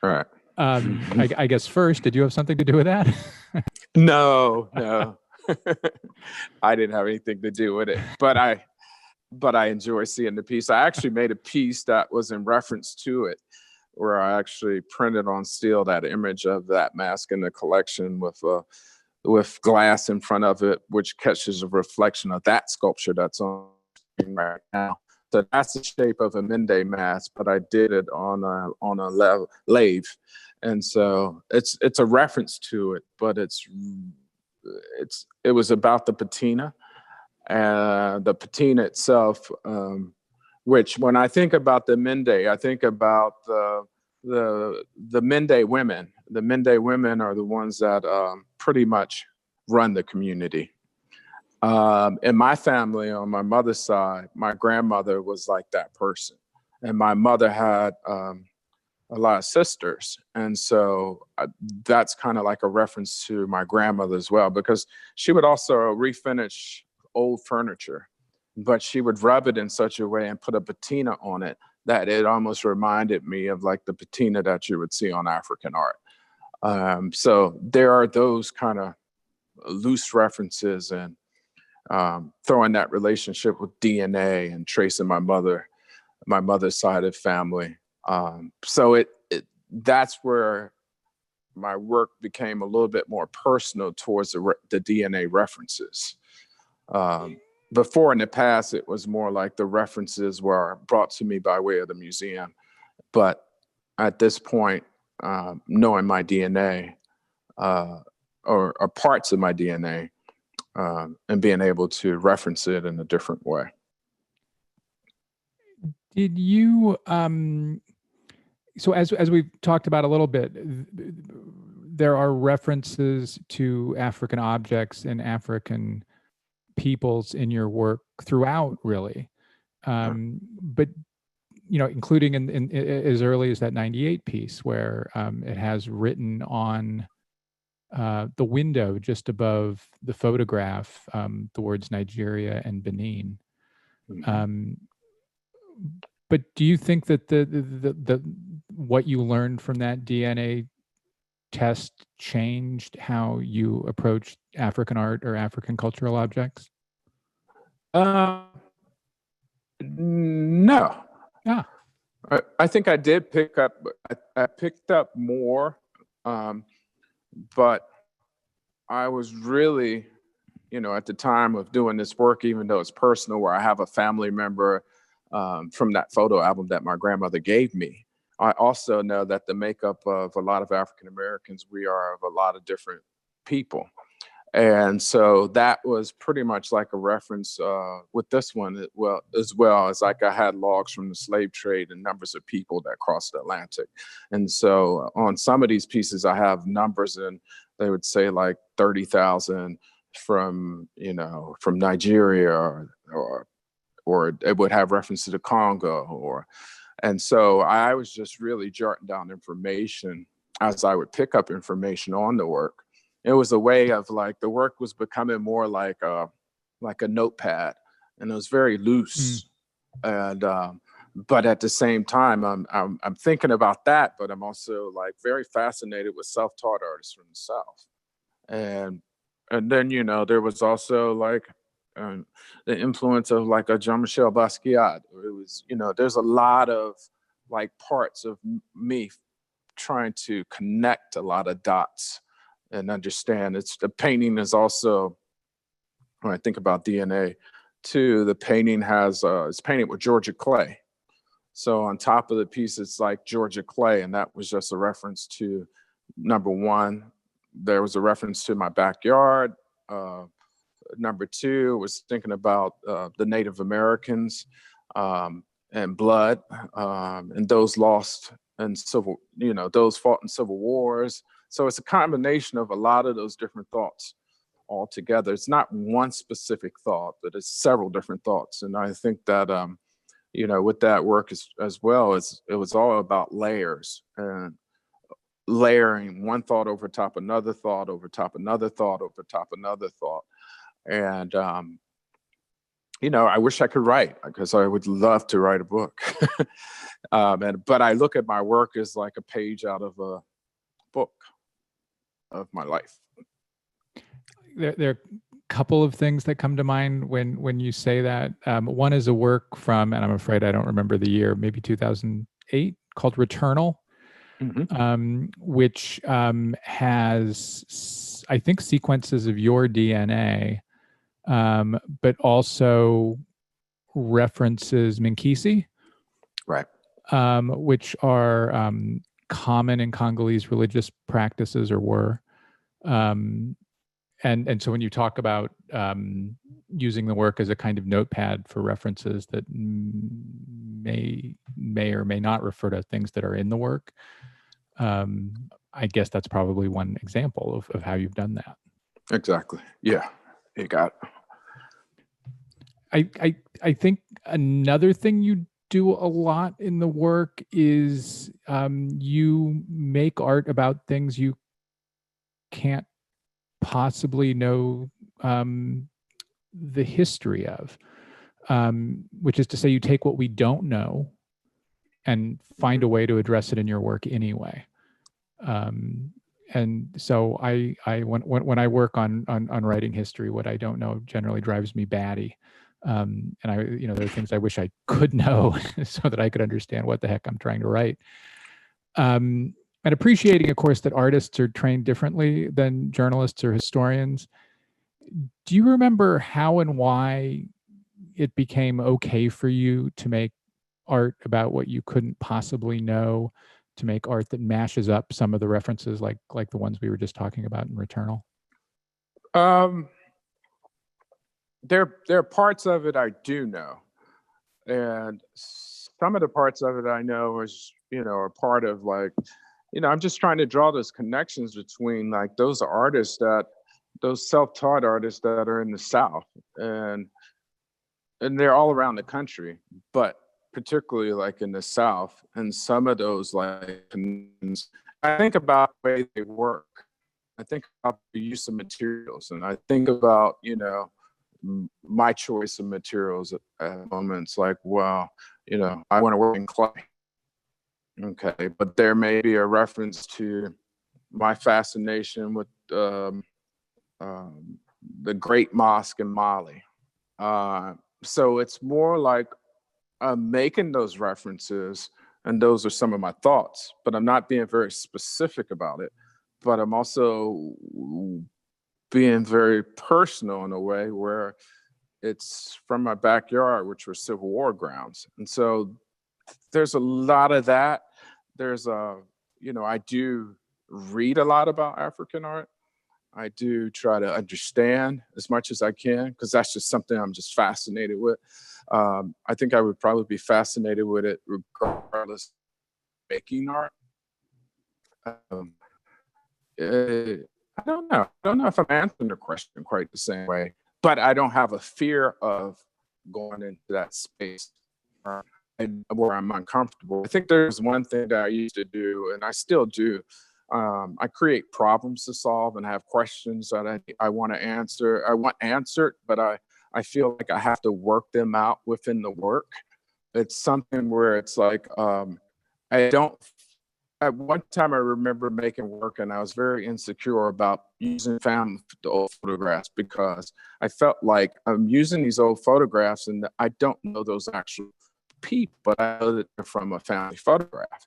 Speaker 3: Right.
Speaker 2: I guess first, did you have something to do with that?
Speaker 3: No. I didn't have anything to do with it, but I enjoy seeing the piece. I actually made a piece that was in reference to it, where I actually printed on steel that image of that mask in the collection with glass in front of it, which catches a reflection of that sculpture that's on right now. So that's the shape of a Mende mask, but I did it on a lathe, and so it's a reference to it, but it was about the patina, and the patina itself. Which when I think about the Mende, I think about the Mende women. The Mende women are the ones that pretty much run the community. In my family, on my mother's side, my grandmother was like that person, and my mother had a lot of sisters, and so that's kind of like a reference to my grandmother as well, because she would also refinish old furniture, but she would rub it in such a way and put a patina on it that it almost reminded me of like the patina that you would see on African art. So there are those kind of loose references, and throwing that relationship with DNA and tracing my mother's side of family. So that's where my work became a little bit more personal towards the DNA references. Before in the past, it was more like the references were brought to me by way of the museum. But at this point, knowing my DNA or parts of my DNA and being able to reference it in a different way.
Speaker 2: Did you, so as we've talked about a little bit, there are references to African objects and African peoples in your work throughout, really. But, including in as early as that 98 piece where it has written on the window just above the photograph, the words Nigeria and Benin. But do you think that the what you learned from that DNA test changed how you approached African art or African cultural objects?
Speaker 3: No.
Speaker 2: Ah.
Speaker 3: I think I did pick up. I picked up more, but I was really, at the time of doing this work, even though it's personal, where I have a family member from that photo album that my grandmother gave me. I also know that the makeup of a lot of African Americans, we are of a lot of different people. And so that was pretty much like a reference with this one, as well as like I had logs from the slave trade and numbers of people that crossed the Atlantic. And so on some of these pieces, I have numbers, and they would say like 30,000 from Nigeria or or it would have reference to the Congo, and so I was just really jotting down information as I would pick up information on the work. It was a way of like the work was becoming more like a notepad, and it was very loose. And but at the same time, I'm thinking about that, but I'm also like very fascinated with self-taught artists from the South, and then there was also like the influence of like a Jean-Michel Basquiat. It was there's a lot of like parts of me trying to connect a lot of dots and understand. It's the painting is also, when I think about DNA too, the painting has it's painted with Georgia clay. So on top of the piece, it's like Georgia clay, and that was just a reference to number one. There was a reference to my backyard. Number two was thinking about the Native Americans and blood and those lost in those fought in civil wars. So it's a combination of a lot of those different thoughts all together. It's not one specific thought, but it's several different thoughts. And I think that, with that work as well, it was all about layers and layering one thought over top another thought, over top another thought, over top another thought. And, I wish I could write, because I would love to write a book. But I look at my work as like a page out of a book of my life.
Speaker 2: There are a couple of things that come to mind when you say that. One is a work from, and I'm afraid I don't remember the year, maybe 2008, called Returnal, which has, I think, sequences of your DNA, but also references Minkisi,
Speaker 3: right?
Speaker 2: Which are common in Congolese religious practices, or were. And so when you talk about using the work as a kind of notepad for references that may or may not refer to things that are in the work, I guess that's probably one example of how you've done that.
Speaker 3: Exactly. Yeah, you got
Speaker 2: it. I think another thing you do a lot in the work is you make art about things you can't possibly know the history of, which is to say, you take what we don't know and find a way to address it in your work anyway. And so when I work on writing history, what I don't know generally drives me batty. And there are things I wish I could know so that I could understand what the heck I'm trying to write. And appreciating, of course, that artists are trained differently than journalists or historians. Do you remember how and why it became okay for you to make art about what you couldn't possibly know, to make art that mashes up some of the references like the ones we were just talking about in Returnal?
Speaker 3: There are parts of it I do know. And some of the parts of it I know is, are part of like, I'm just trying to draw those connections between like those self-taught artists that are in the South, and they're all around the country, but particularly like in the South. And some of those, like, I think about the way they work. I think about the use of materials, and I think about, my choice of materials at moments like, wow, I want to work in clay. Okay, but there may be a reference to my fascination with the Great Mosque in Mali. So it's more like I'm making those references, and those are some of my thoughts, but I'm not being very specific about it. But I'm also being very personal in a way where it's from my backyard, which were Civil War grounds. And so there's a lot of that. There's I do read a lot about African art. I do try to understand as much as I can, because that's just something I'm just fascinated with. I think I would probably be fascinated with it regardless of making art. I don't know. I don't know if I'm answering the question quite the same way, but I don't have a fear of going into that space where I'm uncomfortable. I think there's one thing that I used to do, and I still do. I create problems to solve and have questions that I want to answer. I want answered, but I feel like I have to work them out within the work. It's something where it's like, I don't, at one time I remember making work and I was very insecure about using the old photographs because I felt like I'm using these old photographs and I don't know those actual people, but I know that they're from a family photograph.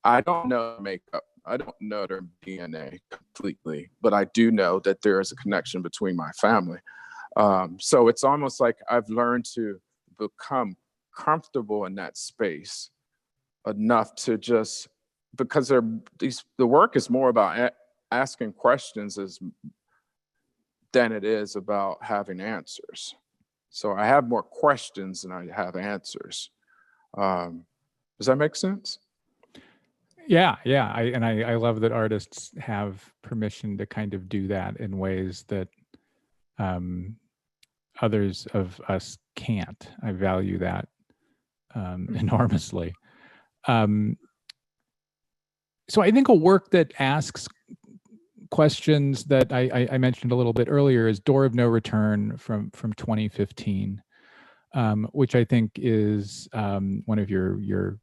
Speaker 3: I don't know their makeup. I don't know their DNA completely, but I do know that there is a connection between my family. So it's almost like I've learned to become comfortable in that space enough to just, because the work is more about asking questions than it is about having answers. So I have more questions than I have answers. Does that make sense?
Speaker 2: Yeah. I love that artists have permission to kind of do that in ways that others of us can't. I value that enormously. So I think a work that asks questions that I mentioned a little bit earlier is Door of No Return from 2015, which I think is one of your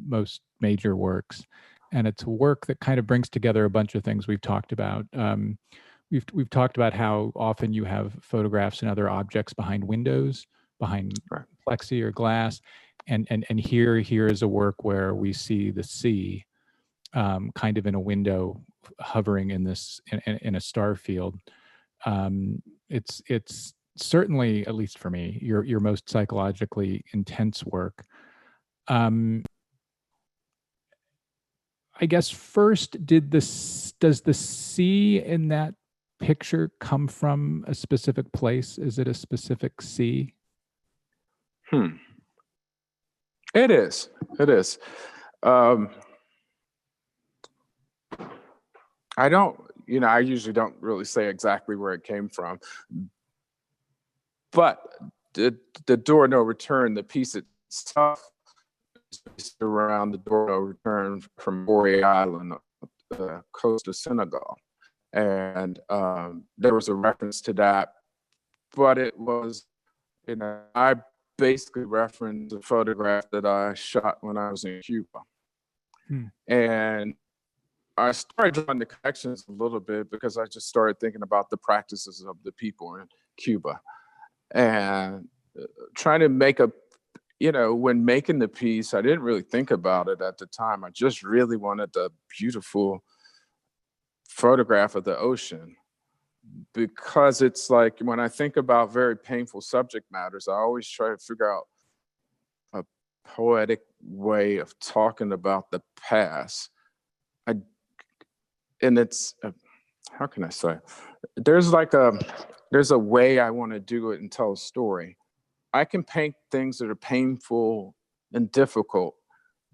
Speaker 2: most major works, and it's a work that kind of brings together a bunch of things we've talked about. We've talked about how often you have photographs and other objects behind windows, behind plexi or glass, and here is a work where we see the sea, kind of in a window, hovering in a star field. It's certainly, at least for me, your most psychologically intense work. I guess first, does the sea in that picture come from a specific place? Is it a specific sea?
Speaker 3: It is. I don't, I usually don't really say exactly where it came from, but the Door No Return, the piece itself, is around the Door No Return from Boré Island, the coast of Senegal. And there was a reference to that, but it was, I basically referenced a photograph that I shot when I was in Cuba. And I started drawing the connections a little bit because I just started thinking about the practices of the people in Cuba and trying to make when making the piece, I didn't really think about it at the time. I just really wanted a beautiful photograph of the ocean, because it's like when I think about very painful subject matters, I always try to figure out a poetic way of talking about the past. And it's, how can I say? There's a way I want to do it and tell a story. I can paint things that are painful and difficult,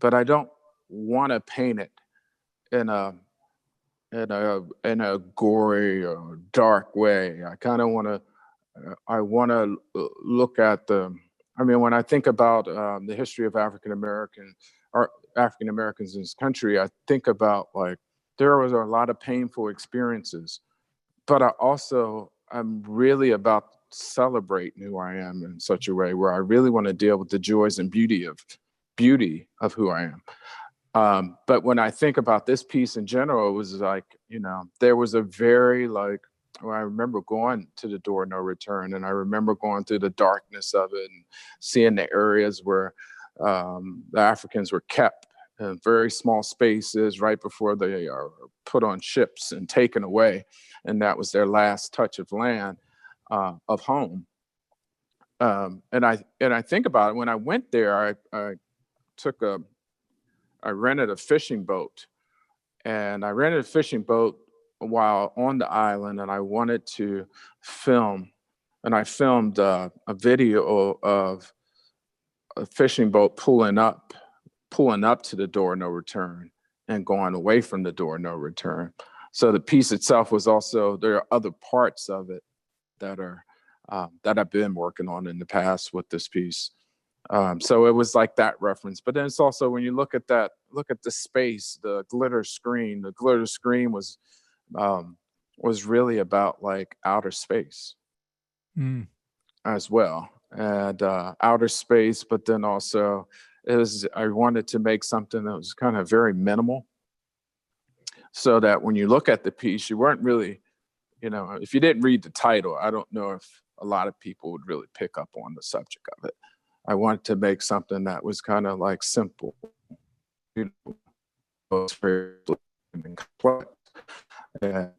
Speaker 3: but I don't want to paint it in a gory or dark way. I kind of want to look at when I think about the history of African Americans in this country, I think about like there was a lot of painful experiences, but I'm really about celebrating who I am in such a way where I really want to deal with the joys and beauty of who I am. But when I think about this piece in general, it was like, there was a very I remember going to the Door No Return, and I remember going through the darkness of it and seeing the areas where the Africans were kept in very small spaces right before they are put on ships and taken away. And that was their last touch of land, of home. And I think about it, when I went there, I rented a fishing boat, and I rented a fishing boat while on the island, and I wanted to film, and I filmed a video of a fishing boat pulling up to the Door No Return and going away from the Door No Return. So the piece itself was also, there are other parts of it that are that I've been working on in the past with this piece. So it was like that reference. But then it's also when you look at the space, the glitter screen. The glitter screen was really about like outer space
Speaker 2: Mm.
Speaker 3: as well, and outer space. But then also, I wanted to make something that was kind of very minimal, so that when you look at the piece, you weren't really, if you didn't read the title, I don't know if a lot of people would really pick up on the subject of it. I wanted to make something that was kind of like simple, it's very complex, and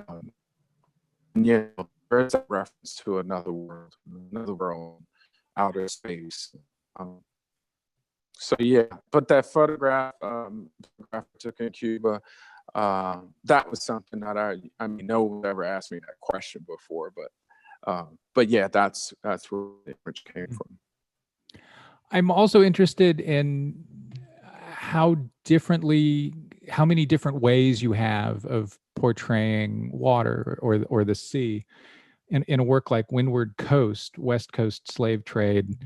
Speaker 3: um, there's a reference to another world, outer space. Um, so yeah, but that photograph I took in Cuba, that was something that I mean, no one ever asked me that question before, but yeah, that's where the image came from.
Speaker 2: I'm also interested in how many different ways you have of portraying water or the sea in a work like Windward Coast, West Coast Slave Trade,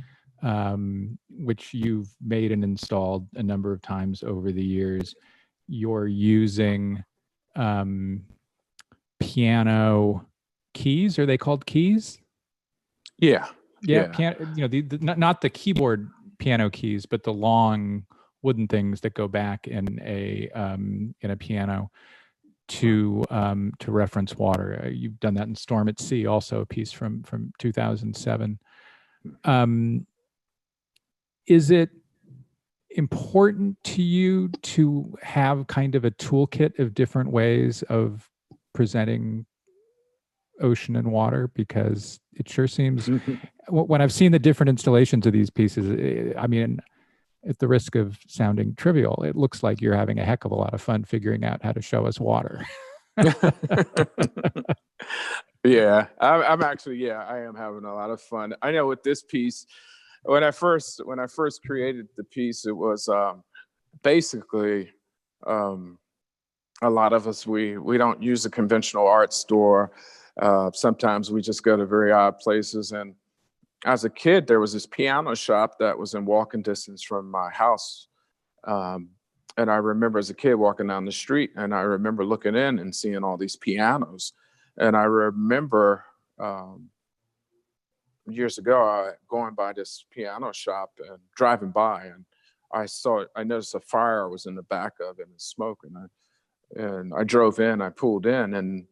Speaker 2: which you've made and installed a number of times over the years. You're using piano keys. Are they called keys?
Speaker 3: Yeah.
Speaker 2: Piano, not the keyboard piano keys, but the long wooden things that go back in a piano to reference water. You've done that in Storm at Sea, also a piece from 2007. Is it important to you to have kind of a toolkit of different ways of presenting ocean and water? Because it sure seems, when I've seen the different installations of these pieces, I mean, at the risk of sounding trivial, it looks like you're having a heck of a lot of fun figuring out how to show us water.
Speaker 3: Yeah, I'm actually, I am having a lot of fun. I know with this piece, when I first created the piece, it was basically a lot of us, we don't use a conventional art store. Sometimes we just go to very odd places. And as a kid, there was this piano shop that was in walking distance from my house. And I remember as a kid walking down the street, and I remember looking in and seeing all these pianos. And I remember years ago going by this piano shop and driving by, and I noticed a fire was in the back of it and smoke. And I drove in, I pulled in, and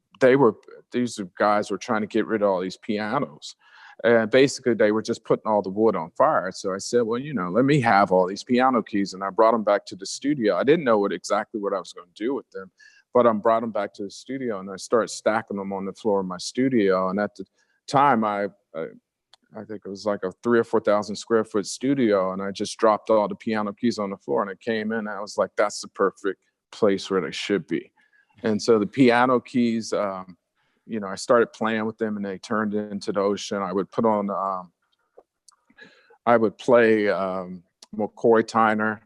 Speaker 3: these guys were trying to get rid of all these pianos. And basically they were just putting all the wood on fire. So I said, well, let me have all these piano keys. And I brought them back to the studio. I didn't know exactly what I was going to do with them, but I brought them back to the studio, and I started stacking them on the floor of my studio. And at the time, I think it was like a 3,000 or 4,000 square foot studio. And I just dropped all the piano keys on the floor, and I came in, and I was like, that's the perfect place where they should be. And so the piano keys, I started playing with them, and they turned into the ocean. I would play McCoy Tyner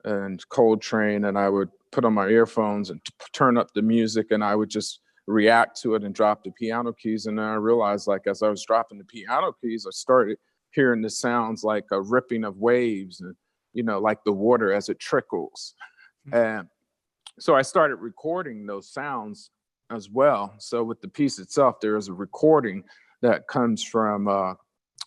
Speaker 3: and Coltrane, and I would put on my earphones and turn up the music, and I would just react to it and drop the piano keys. And then I realized, like, as I was dropping the piano keys, I started hearing the sounds like a ripping of waves, and like the water as it trickles. And so I started recording those sounds as well. So with the piece itself, there is a recording that comes from, I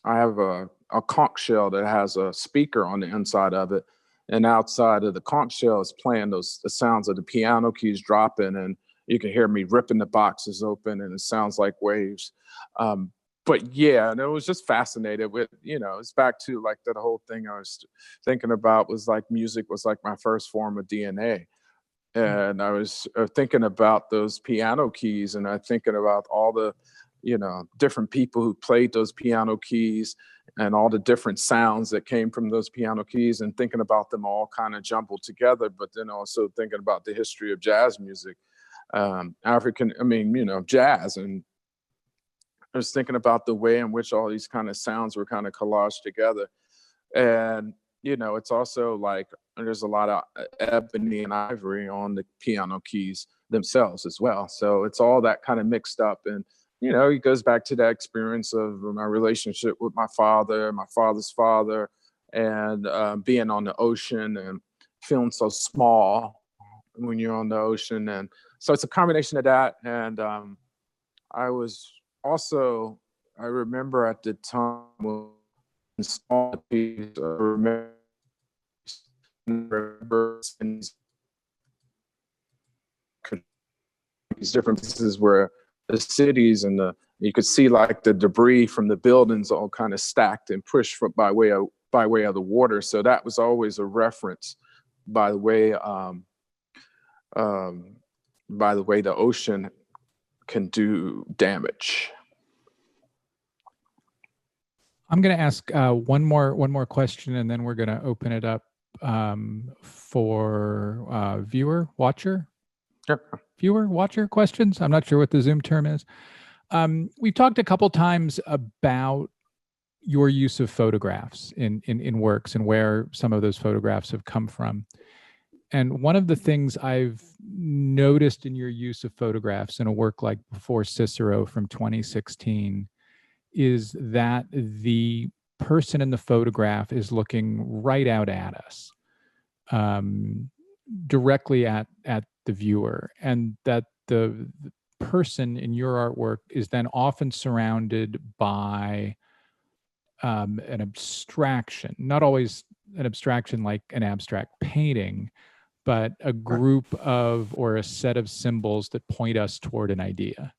Speaker 3: have a conch shell that has a speaker on the inside of it. And outside of the conch shell is playing the sounds of the piano keys dropping. And you can hear me ripping the boxes open, and it sounds like waves. But yeah, and it was just fascinated with, it's back to like that whole thing I was thinking about was like music was like my first form of DNA. And I was thinking about those piano keys, and I'm thinking about all the, different people who played those piano keys and all the different sounds that came from those piano keys, and thinking about them all kind of jumbled together. But then also thinking about the history of jazz music, jazz. And I was thinking about the way in which all these kind of sounds were kind of collaged together. And it's also like there's a lot of ebony and ivory on the piano keys themselves as well. So it's all that kind of mixed up. And it goes back to that experience of my relationship with my father's father, and being on the ocean and feeling so small when you're on the ocean. And so it's a combination of that. And I was also, I remember at the time, when installed a piece, I remember these different pieces where the cities and you could see like the debris from the buildings all kind of stacked and pushed by way of the water. So that was always a reference by the way the ocean can do damage.
Speaker 2: I'm going to ask one more question, and then we're going to open it up for viewer, watcher questions. I'm not sure what the Zoom term is. We've talked a couple times about your use of photographs in works and where some of those photographs have come from. And one of the things I've noticed in your use of photographs in a work like Before Cicero from 2016 is that the person in the photograph is looking right out at us, directly at the viewer, and that the person in your artwork is then often surrounded by an abstraction, not always an abstraction like an abstract painting, but a group of or a set of symbols that point us toward an idea.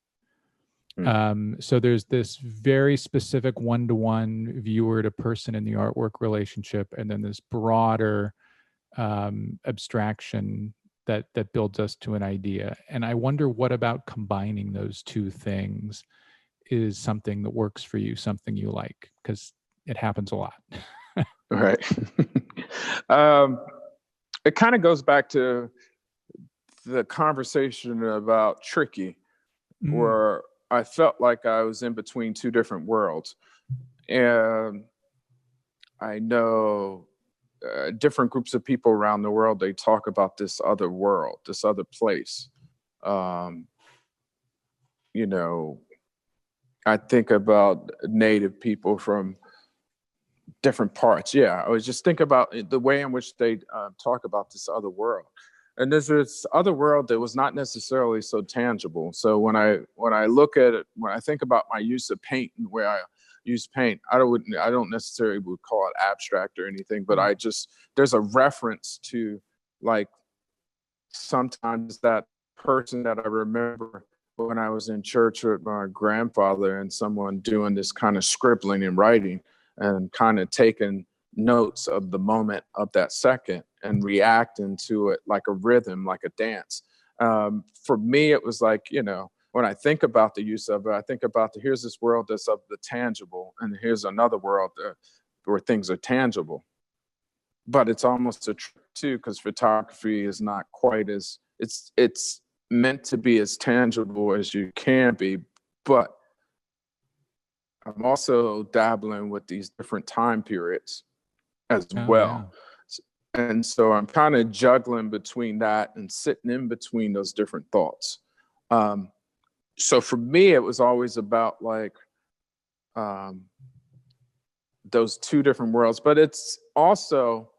Speaker 2: So there's this very specific one-to-one viewer to person in the artwork relationship, and then this broader abstraction that builds us to an idea. And I wonder, what about combining those two things is something that works for you, something you like, because it happens a lot.
Speaker 3: Right. It kind of goes back to the conversation about Tricky, where I felt like I was in between two different worlds. And I know different groups of people around the world, they talk about this other world, this other place. I think about Native people from different parts. Yeah, I was just thinking about the way in which they talk about this other world. And there's this other world that was not necessarily so tangible. So when I look at it, when I think about my use of paint and where I use paint, I don't necessarily would call it abstract or anything, but there's a reference to, like, sometimes that person that I remember when I was in church with my grandfather and someone doing this kind of scribbling and writing and kind of taking notes of the moment of that second and reacting to it like a rhythm, like a dance. For me, it was like, when I think about the use of it, I think about here's this world that's of the tangible, and here's another world where things are tangible. But it's almost a trick too, because photography is not quite as, it's meant to be as tangible as you can be, but I'm also dabbling with these different time periods as well. Yeah. And so I'm kind of juggling between that and sitting in between those different thoughts. So for me, it was always about like those two different worlds, but it's also,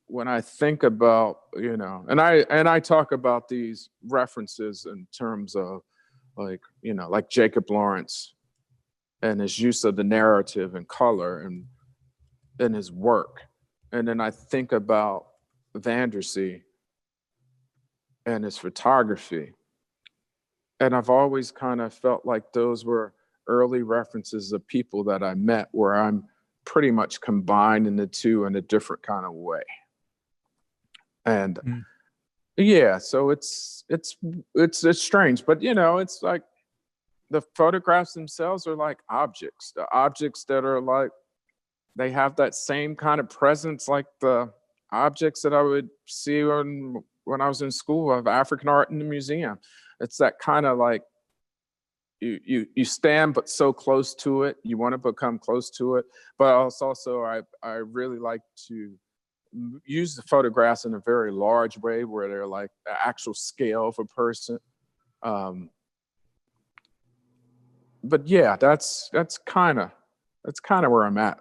Speaker 3: when I think about, and I talk about these references in terms of like, like Jacob Lawrence and his use of the narrative and color and in his work. And then I think about Vandersea and his photography. And I've always kind of felt like those were early references of people that I met, where I'm pretty much combining the two in a different kind of way. And yeah, so it's strange, but it's like the photographs themselves are like objects, the objects that are like, they have that same kind of presence like the objects that I would see when I was in school of African art in the museum. It's that kind of like, you stand but so close to it, you want to become close to it. But also I really like to use the photographs in a very large way, where they're like the actual scale of a person. but yeah, that's kind of where I'm at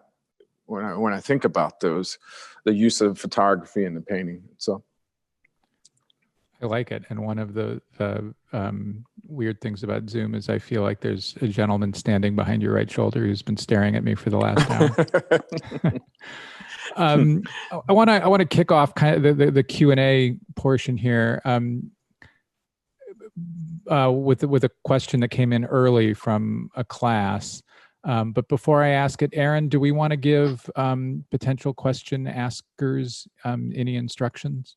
Speaker 3: when I think about the use of photography and the painting. So
Speaker 2: I like it. And one of the weird things about Zoom is I feel like there's a gentleman standing behind your right shoulder who's been staring at me for the last hour. I want to kick off kind of the Q&A portion here with a question that came in early from a class. But before I ask it, Aaron, do we want to give potential question askers any instructions?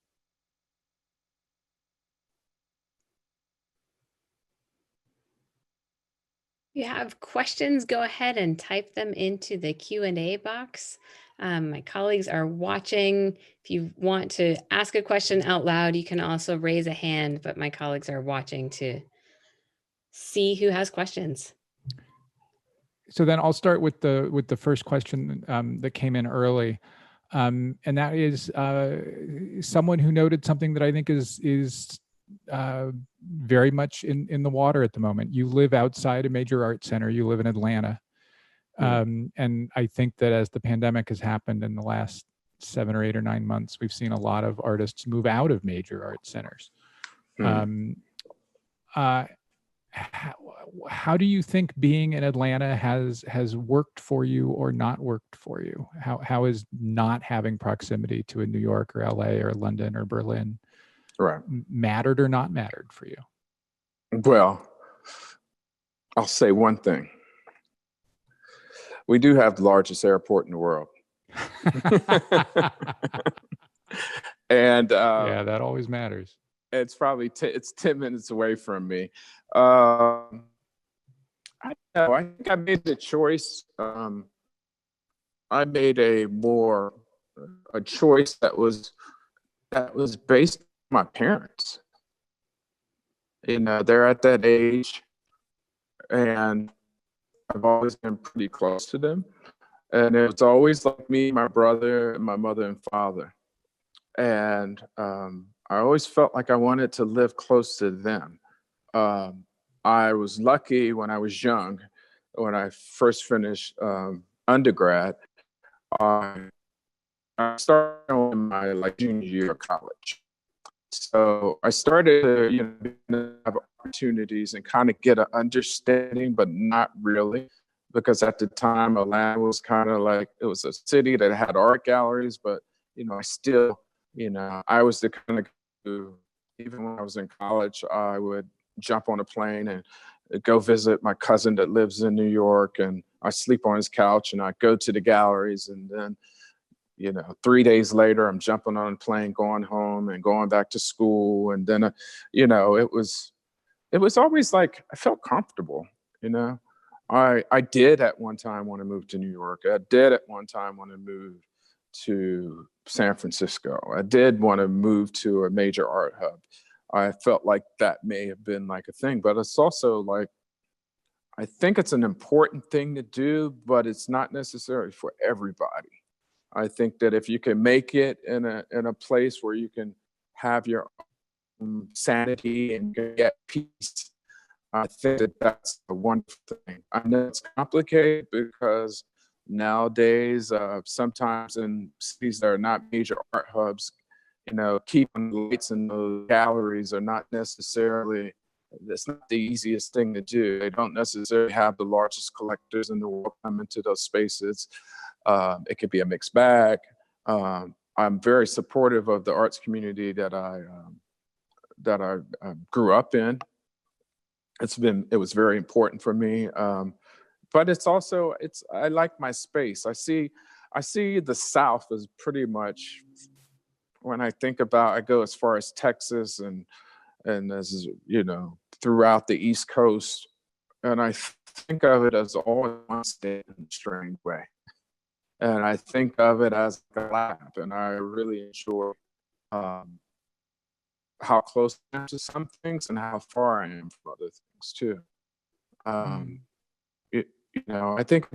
Speaker 1: If you have questions, go ahead and type them into the Q&A box. My colleagues are watching. If you want to ask a question out loud, you can also raise a hand, but my colleagues are watching to see who has questions.
Speaker 2: So then I'll start with the first question that came in early. And that is someone who noted something that I think is very much in the water at the moment. You live outside a major art center. You live in Atlanta. And I think that as the pandemic has happened in the last 7 or 8 or 9 months, we've seen a lot of artists move out of major art centers. How do you think being in Atlanta has worked for you or not worked for you? How is not having proximity to a New York or LA or London or Berlin mattered or not mattered for you?
Speaker 3: Well, I'll say one thing. We do have the largest airport in the world. And
Speaker 2: yeah, that always matters.
Speaker 3: It's probably it's 10 minutes away from me. I know. I think I made the choice. I made a choice that was based on my parents. You know, they're at that age, and I've always been pretty close to them. And it was always like me, my brother, my mother, and father. And I always felt like I wanted to live close to them. I was lucky when I was young, when I first finished undergrad. I started in my junior year of college. So I started to have opportunities and kind of get an understanding, but not really, because at the time Atlanta was kind of like, it was a city that had art galleries, but I still, I was the kind of who, even when I was in college, I would jump on a plane and go visit my cousin that lives in New York, and I sleep on his couch and I go to the galleries, and then 3 days later, I'm jumping on a plane, going home and going back to school. And then, it was always like, I felt comfortable, I did at one time want to move to New York. I did at one time want to move to San Francisco. I did want to move to a major art hub. I felt like that may have been like a thing, but it's also like, I think it's an important thing to do, but it's not necessary for everybody. I think that if you can make it in a place where you can have your own sanity and get peace, I think that that's a wonderful thing. I know it's complicated because nowadays, sometimes in cities that are not major art hubs, keeping the lights in those galleries are not necessarily, that's not the easiest thing to do. They don't necessarily have the largest collectors in the world come into those spaces. It could be a mixed bag. I'm very supportive of the arts community that I grew up in. It was very important for me. But it's also, I like my space. I see the South as pretty much, when I think about, I go as far as Texas and as, throughout the East Coast. And I think of it as all in one state in a strange way. And I think of it as a lab, and I really enjoy how close I am to some things and how far I am from other things too. I think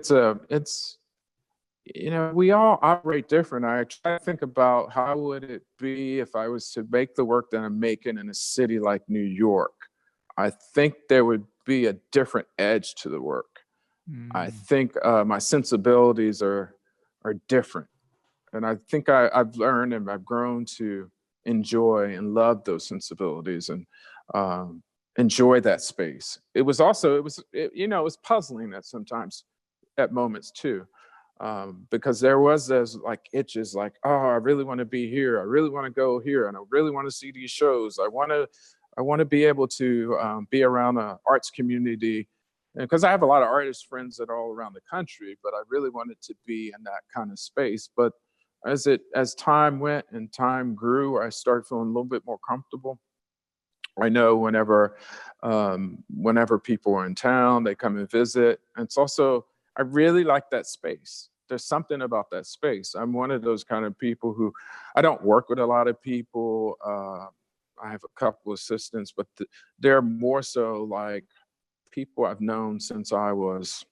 Speaker 3: we all operate different. I try to think about how would it be if I was to make the work that I'm making in a city like New York. I think there would be a different edge to the work. I
Speaker 2: Mm.
Speaker 3: think my sensibilities are different, and I think I've learned and I've grown to enjoy and love those sensibilities and enjoy that space. It was also it was puzzling at sometimes at moments too, because there was those like itches, like, oh, I really want to be here, I really want to go here, and I really want to see these shows. I want to be able to be around an arts community, because I have a lot of artist friends that are all around the country, but I really wanted to be in that kind of space. But as time went and time grew, I started feeling a little bit more comfortable. I know whenever people are in town, they come and visit. And it's also, I really like that space. There's something about that space. I'm one of those kind of people who, I don't work with a lot of people. I have a couple assistants, but they're more so like people I've known since I was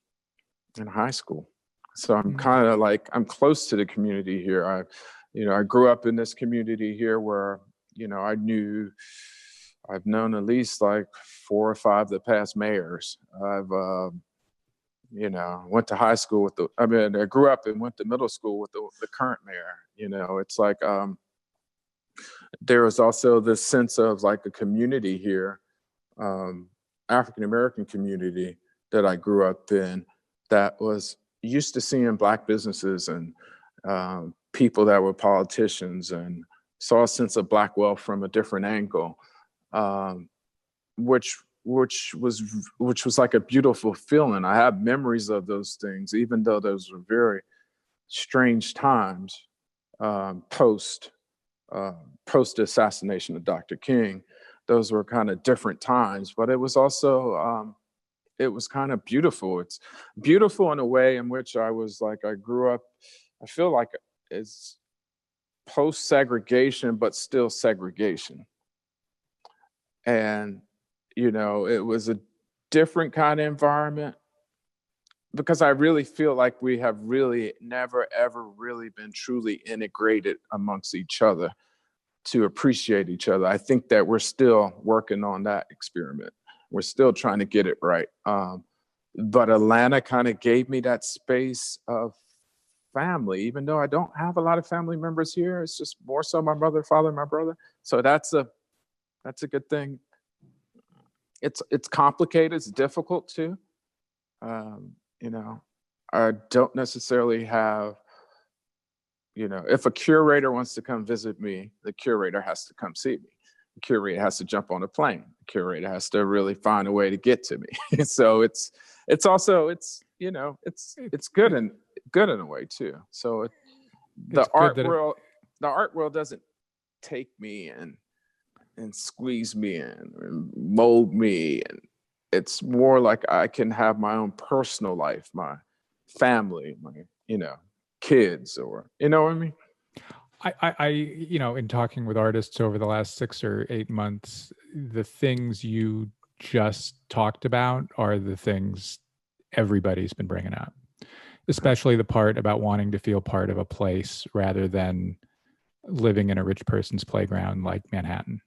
Speaker 3: in high school. So I'm kind of like, I'm close to the community here. I grew up in this community here where, I've known at least like 4 or 5 of the past mayors. Went to high school I grew up and went to middle school with the current mayor. It's like, there was also this sense of like a community here, African-American community that I grew up in, that was used to seeing Black businesses and people that were politicians, and saw a sense of Black wealth from a different angle, which was like a beautiful feeling. I have memories of those things, even though those were very strange times, post the assassination of Dr. King. Those were kind of different times, but it was also it was kind of beautiful. It's beautiful in a way in which I grew up, I feel like it's post-segregation, but still segregation. And, it was a different kind of environment, because I really feel like we have really never, ever really been truly integrated amongst each other to appreciate each other. I think that we're still working on that experiment. We're still trying to get it right. But Atlanta kind of gave me that space of family, even though I don't have a lot of family members here. It's just more so my mother, father, and my brother. So that's a good thing. It's complicated. It's difficult too. I don't necessarily have, if a curator wants to come visit me, the curator has to come see me. The curator has to jump on a plane. The curator has to really find a way to get to me. So it's also good and good in a way too. So the art world doesn't take me and squeeze me in and mold me, and it's more like I can have my own personal life, my family, my kids, or what I mean.
Speaker 2: I in talking with artists over the last 6 or 8 months, the things you just talked about are the things everybody's been bringing up, especially the part about wanting to feel part of a place rather than living in a rich person's playground like Manhattan.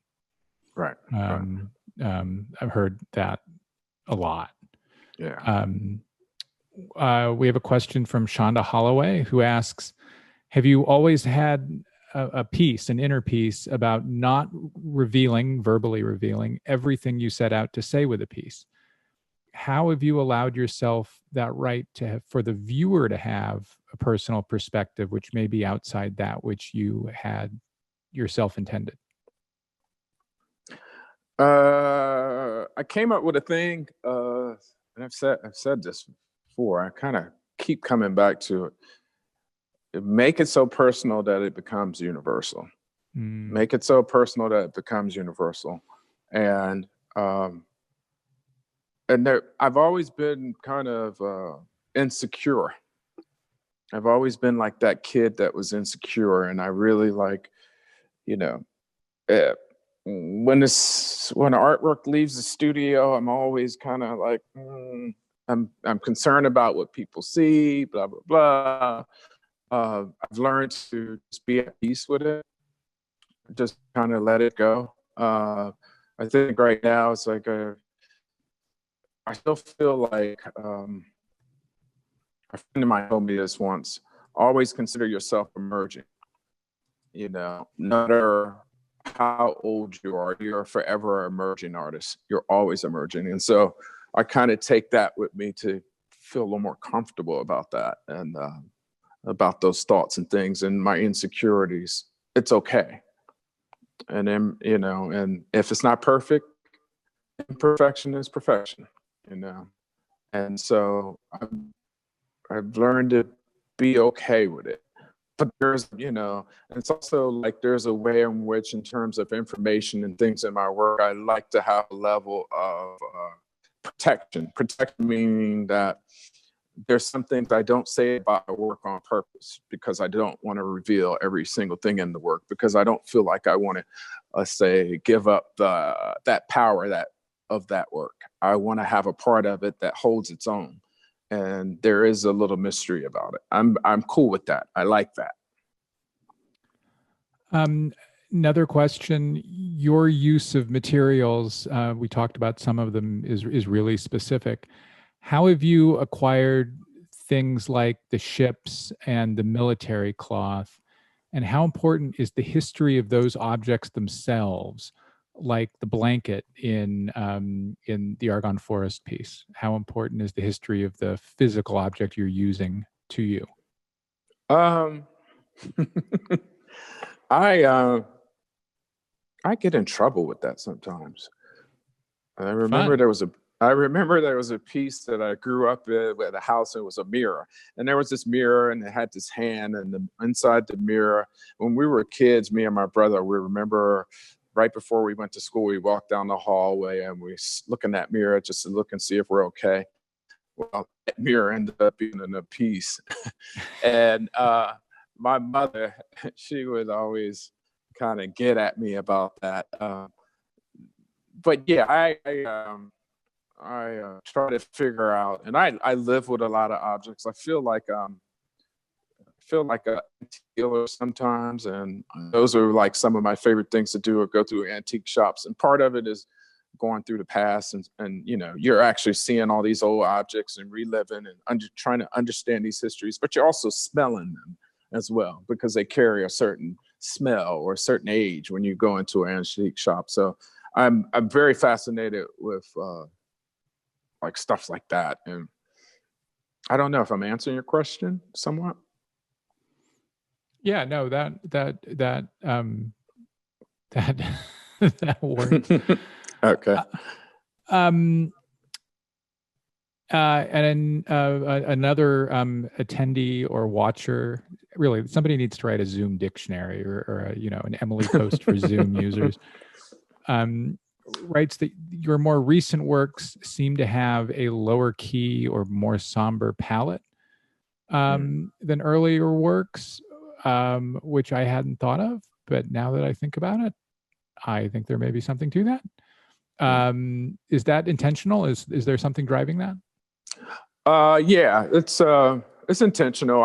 Speaker 3: Right.
Speaker 2: I've heard that a lot.
Speaker 3: Yeah.
Speaker 2: We have a question from Shonda Holloway, who asks, have you always had an inner peace about not verbally revealing everything you set out to say with a piece? How have you allowed yourself that right for the viewer to have a personal perspective, which may be outside that which you had yourself intended?
Speaker 3: I came up with a thing, and I've said this before. I kind of keep coming back to it. Make it so personal that it becomes universal. Make it so personal that it becomes universal. And I've always been kind of insecure. I've always been like that kid that was insecure, and I really when artwork leaves the studio, I'm always kind of like, I'm concerned about what people see, blah blah blah. I've learned to just be at peace with it, just kind of let it go. I think right now it's like I still feel like a friend of mine told me this once: always consider yourself emerging. You know, no matter how old you are, you're forever an emerging artist. You're always emerging. And so I kind of take that with me to feel a little more comfortable about that, and about those thoughts and things and my insecurities. It's okay. And then, you know, and if it's not perfect, imperfection is perfection, you know. And so I've learned to be okay with it. But there's, you know, and it's also like there's a way in which, in terms of information and things in my work, I like to have a level of protection. Protection meaning that there's some things I don't say about my work on purpose, because I don't want to reveal every single thing in the work, because I don't feel like I want to say give up that power of that work. I want to have a part of it that holds its own, and there is a little mystery about it. I'm cool with that. I like that.
Speaker 2: Another question: your use of materials, we talked about some of them, is really specific. How have you acquired things like the ships and the military cloth? And how important is the history of those objects themselves, like the blanket in the Argonne Forest piece? How important is the history of the physical object you're using to you?
Speaker 3: Um, I get in trouble with that sometimes. I remember
Speaker 2: Fun.
Speaker 3: there was a piece that I grew up in at a house. It was a mirror, and there was this mirror, and it had this hand, and inside the mirror, when we were kids, me and my brother, we remember right before we went to school, we walked down the hallway and we look in that mirror just to look and see if we're okay. Well, that mirror ended up being in a piece. And my mother, she would always kind of get at me about that. But yeah, I try to figure out, and I live with a lot of objects. I feel like a antique dealer sometimes, and those are like some of my favorite things to do, or go through antique shops. And part of it is going through the past, and you know, you're actually seeing all these old objects and reliving and trying to understand these histories, but you're also smelling them as well, because they carry a certain smell or a certain age when you go into an antique shop. So I'm very fascinated with like stuff like that. And I don't know if I'm answering your question somewhat.
Speaker 2: Yeah, no, that that works.
Speaker 3: Okay.
Speaker 2: And then another attendee or watcher, really, somebody needs to write a Zoom dictionary, or you know, an Emily Post for Zoom users. Writes that your more recent works seem to have a lower key or more somber palette than earlier works, which I hadn't thought of. But now that I think about it, I think there may be something to that. Is that intentional? Is there something driving that?
Speaker 3: Yeah, it's intentional.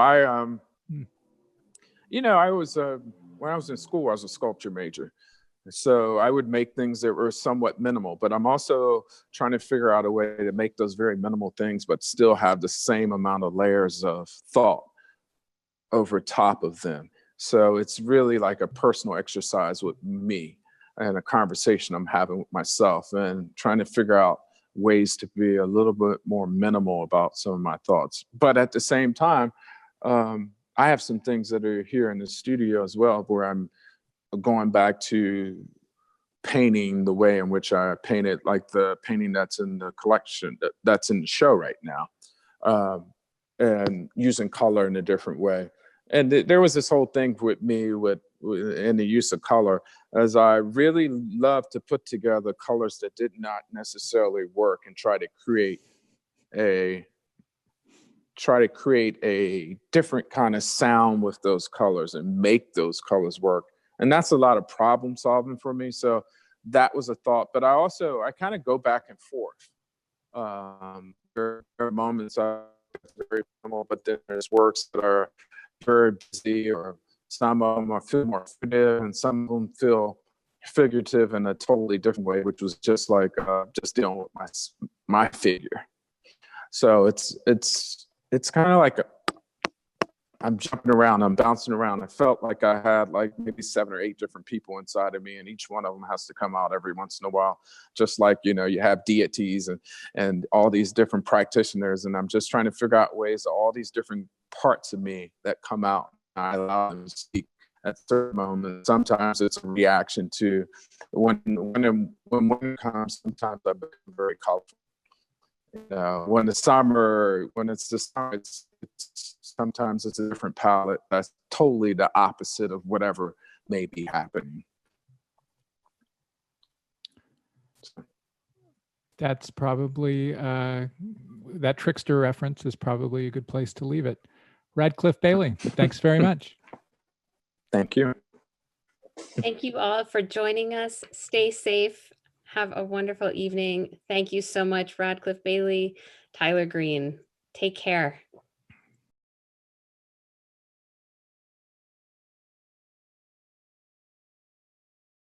Speaker 3: You know, I was when I was in school, I was a sculpture major. So I would make things that were somewhat minimal, but I'm also trying to figure out a way to make those very minimal things, but still have the same amount of layers of thought over top of them. So it's really like a personal exercise with me, and a conversation I'm having with myself, and trying to figure out ways to be a little bit more minimal about some of my thoughts. But at the same time, I have some things that are here in the studio as well, where I'm going back to painting the way in which I painted, like the painting that's in the collection, that's in the show right now, and using color in a different way. And there was this whole thing with me in the use of color, as I really love to put together colors that did not necessarily work, and try to create a different kind of sound with those colors and make those colors work. And that's a lot of problem solving for me. So that was a thought. But I kind of go back and forth. There are moments I'm very minimal, but then there's works that are very busy, or some of them feel more creative, and some of them feel figurative in a totally different way, which was just like just dealing with my figure. So it's kind of like I'm jumping around, I'm bouncing around. I felt like I had like maybe 7 or 8 different people inside of me, and each one of them has to come out every once in a while. Just like, you know, you have deities and all these different practitioners, and I'm just trying to figure out ways, all these different parts of me that come out. I allow them to speak at certain moments. Sometimes it's a reaction to when winter comes. Sometimes I become very colorful. When it's the summer, it's sometimes it's a different palette that's totally the opposite of whatever may be happening.
Speaker 2: That's probably, that trickster reference is probably a good place to leave it. Radcliffe Bailey, thanks very much.
Speaker 3: Thank you.
Speaker 1: Thank you all for joining us. Stay safe. Have a wonderful evening. Thank you so much, Radcliffe Bailey, Tyler Green. Take care.